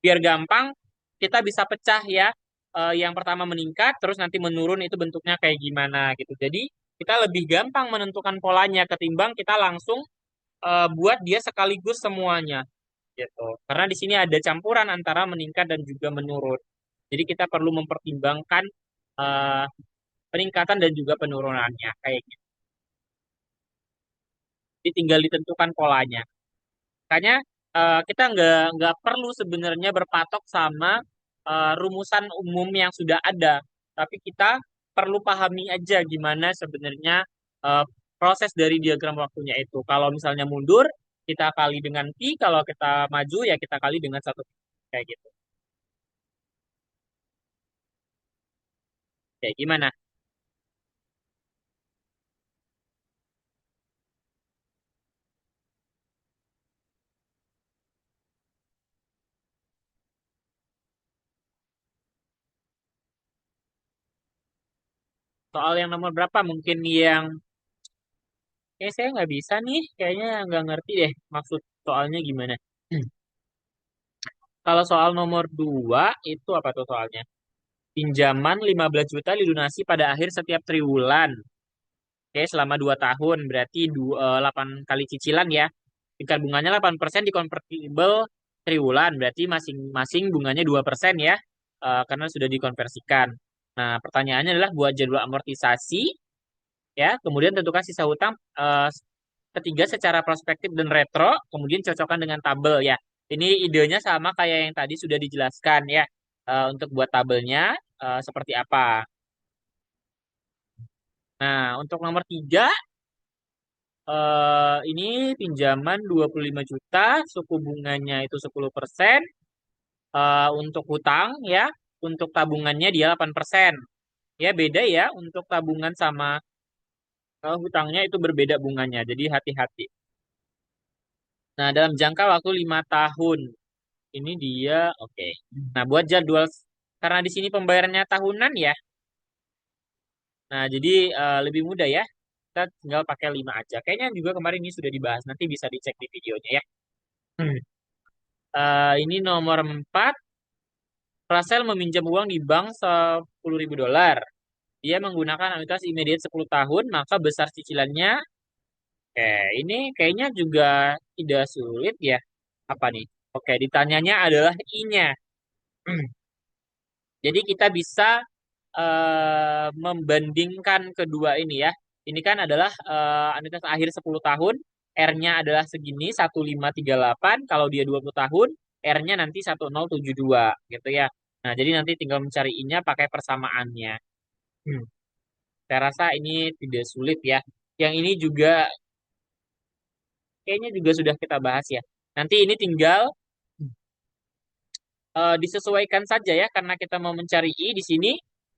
biar gampang kita bisa pecah ya. Yang pertama meningkat, terus nanti menurun itu bentuknya kayak gimana gitu. Jadi kita lebih gampang menentukan polanya ketimbang kita langsung buat dia sekaligus semuanya gitu. Karena di sini ada campuran antara meningkat dan juga menurun. Jadi kita perlu mempertimbangkan eh, peningkatan dan juga penurunannya kayak gitu. Jadi tinggal ditentukan polanya. Makanya kita nggak perlu sebenarnya berpatok sama rumusan umum yang sudah ada, tapi kita perlu pahami aja gimana sebenarnya eh, proses dari diagram waktunya itu. Kalau misalnya mundur, kita kali dengan pi, kalau kita maju ya kita kali dengan satu pi. Kayak gitu. Kayak gimana? Soal yang nomor berapa? Mungkin yang saya nggak bisa nih, kayaknya nggak ngerti deh maksud soalnya gimana. Kalau soal nomor 2 itu apa tuh soalnya? Pinjaman 15 juta dilunasi pada akhir setiap triwulan. Oke, selama 2 tahun berarti 8 kali cicilan ya. Tingkat bunganya 8% dikonvertible triwulan, berarti masing-masing bunganya 2% ya. Karena sudah dikonversikan. Nah, pertanyaannya adalah buat jadwal amortisasi ya, kemudian tentukan sisa hutang ketiga secara prospektif dan retro, kemudian cocokkan dengan tabel ya. Ini idenya sama kayak yang tadi sudah dijelaskan ya. Untuk buat tabelnya seperti apa. Nah, untuk nomor 3, ini pinjaman 25 juta, suku bunganya itu 10%. Untuk hutang ya, untuk tabungannya dia 8%. Ya, beda ya, untuk tabungan sama hutangnya itu berbeda bunganya, jadi hati-hati. Nah, dalam jangka waktu 5 tahun. Ini dia, oke. Nah, buat jadwal, karena di sini pembayarannya tahunan ya. Nah, jadi lebih mudah ya. Kita tinggal pakai 5 aja. Kayaknya juga kemarin ini sudah dibahas. Nanti bisa dicek di videonya ya. Hmm. Ini nomor 4. Russell meminjam uang di bank $10.000. Dia menggunakan anuitas immediate 10 tahun, maka besar cicilannya. Oke, ini kayaknya juga tidak sulit ya. Apa nih? Oke, ditanyanya adalah I-nya. Jadi kita bisa membandingkan kedua ini ya. Ini kan adalah anuitas akhir 10 tahun, R-nya adalah segini 1538, kalau dia 20 tahun, R-nya nanti 1072 gitu ya. Nah, jadi nanti tinggal mencari I-nya pakai persamaannya. Hmm. Saya rasa ini tidak sulit ya. Yang ini juga kayaknya juga sudah kita bahas ya. Nanti ini tinggal disesuaikan saja ya, karena kita mau mencari I di sini,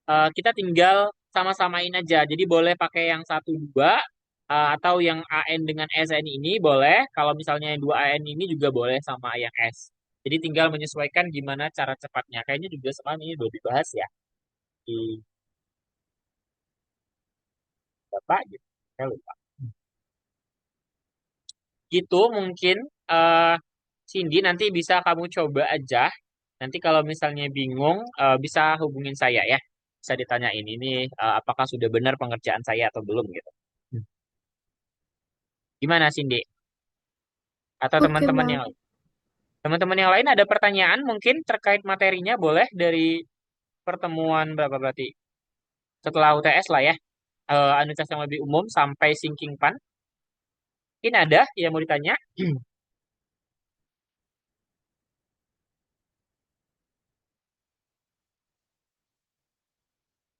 kita tinggal sama-samain aja. Jadi boleh pakai yang satu dua, atau yang AN dengan SN ini boleh. Kalau misalnya yang dua AN ini juga boleh sama yang S. Jadi tinggal menyesuaikan gimana cara cepatnya. Kayaknya juga semalam ini udah dibahas ya di Bapak gitu. Saya lupa. Gitu mungkin, eh Cindy, nanti bisa kamu coba aja. Nanti kalau misalnya bingung, bisa hubungin saya ya. Bisa ditanyain ini, apakah sudah benar pengerjaan saya atau belum gitu. Hmm. Gimana Cindy? Atau Oke, Bang. teman-teman yang lain ada pertanyaan mungkin terkait materinya, boleh dari pertemuan berapa berarti? Setelah UTS lah ya. Universitas yang lebih umum sampai sinking pan. Mungkin ada yang mau ditanya?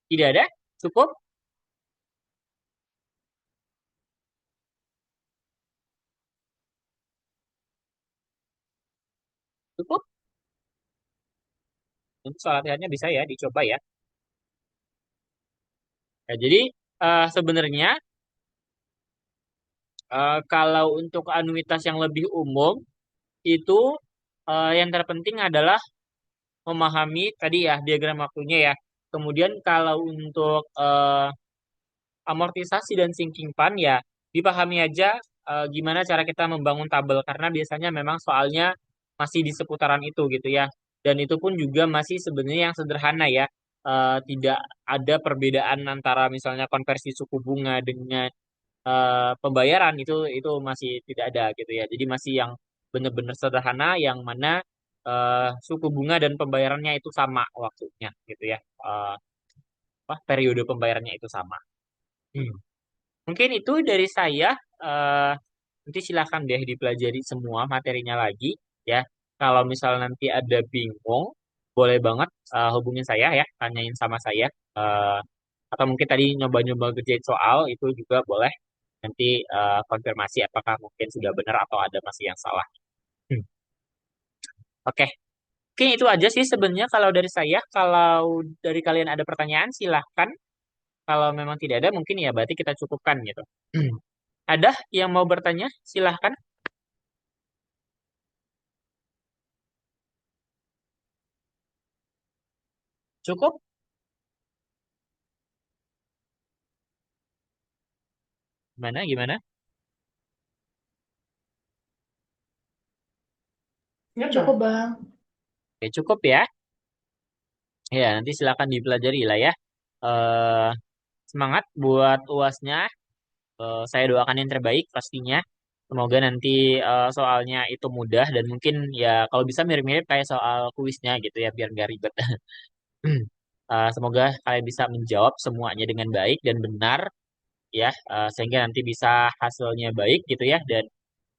Tidak ada? Cukup? Cukup? Untuk soal latihannya bisa ya dicoba ya. Ya, jadi sebenarnya, kalau untuk anuitas yang lebih umum itu, yang terpenting adalah memahami tadi ya diagram waktunya ya. Kemudian kalau untuk amortisasi dan sinking fund ya dipahami aja, gimana cara kita membangun tabel, karena biasanya memang soalnya masih di seputaran itu gitu ya. Dan itu pun juga masih sebenarnya yang sederhana ya. Tidak ada perbedaan antara misalnya konversi suku bunga dengan pembayaran, itu masih tidak ada gitu ya. Jadi masih yang benar-benar sederhana yang mana suku bunga dan pembayarannya itu sama waktunya gitu ya. Periode pembayarannya itu sama. Hmm. Mungkin itu dari saya. eh Nanti silakan deh dipelajari semua materinya lagi ya. Kalau misal nanti ada bingung, boleh banget hubungin saya ya, tanyain sama saya. Eh, atau mungkin tadi nyoba-nyoba kerjain soal itu juga boleh. Nanti konfirmasi apakah mungkin sudah benar atau ada masih yang salah. Hmm. Oke, Oke, itu aja sih sebenarnya kalau dari saya. Kalau dari kalian ada pertanyaan, silahkan. Kalau memang tidak ada, mungkin ya berarti kita cukupkan gitu. Ada yang mau bertanya? Silahkan. Cukup? Gimana? Gimana? Ya, cukup, Bang. Oke, cukup ya. Ya, nanti silakan dipelajari lah ya. Eh Semangat buat UASnya. Saya doakan yang terbaik pastinya. Semoga nanti soalnya itu mudah dan mungkin ya kalau bisa mirip-mirip kayak soal kuisnya gitu ya biar nggak ribet. Semoga kalian bisa menjawab semuanya dengan baik dan benar ya, sehingga nanti bisa hasilnya baik gitu ya dan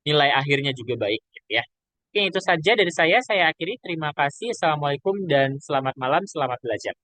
nilai akhirnya juga baik gitu ya. Oke, itu saja dari saya. Saya akhiri. Terima kasih. Assalamualaikum dan selamat malam. Selamat belajar.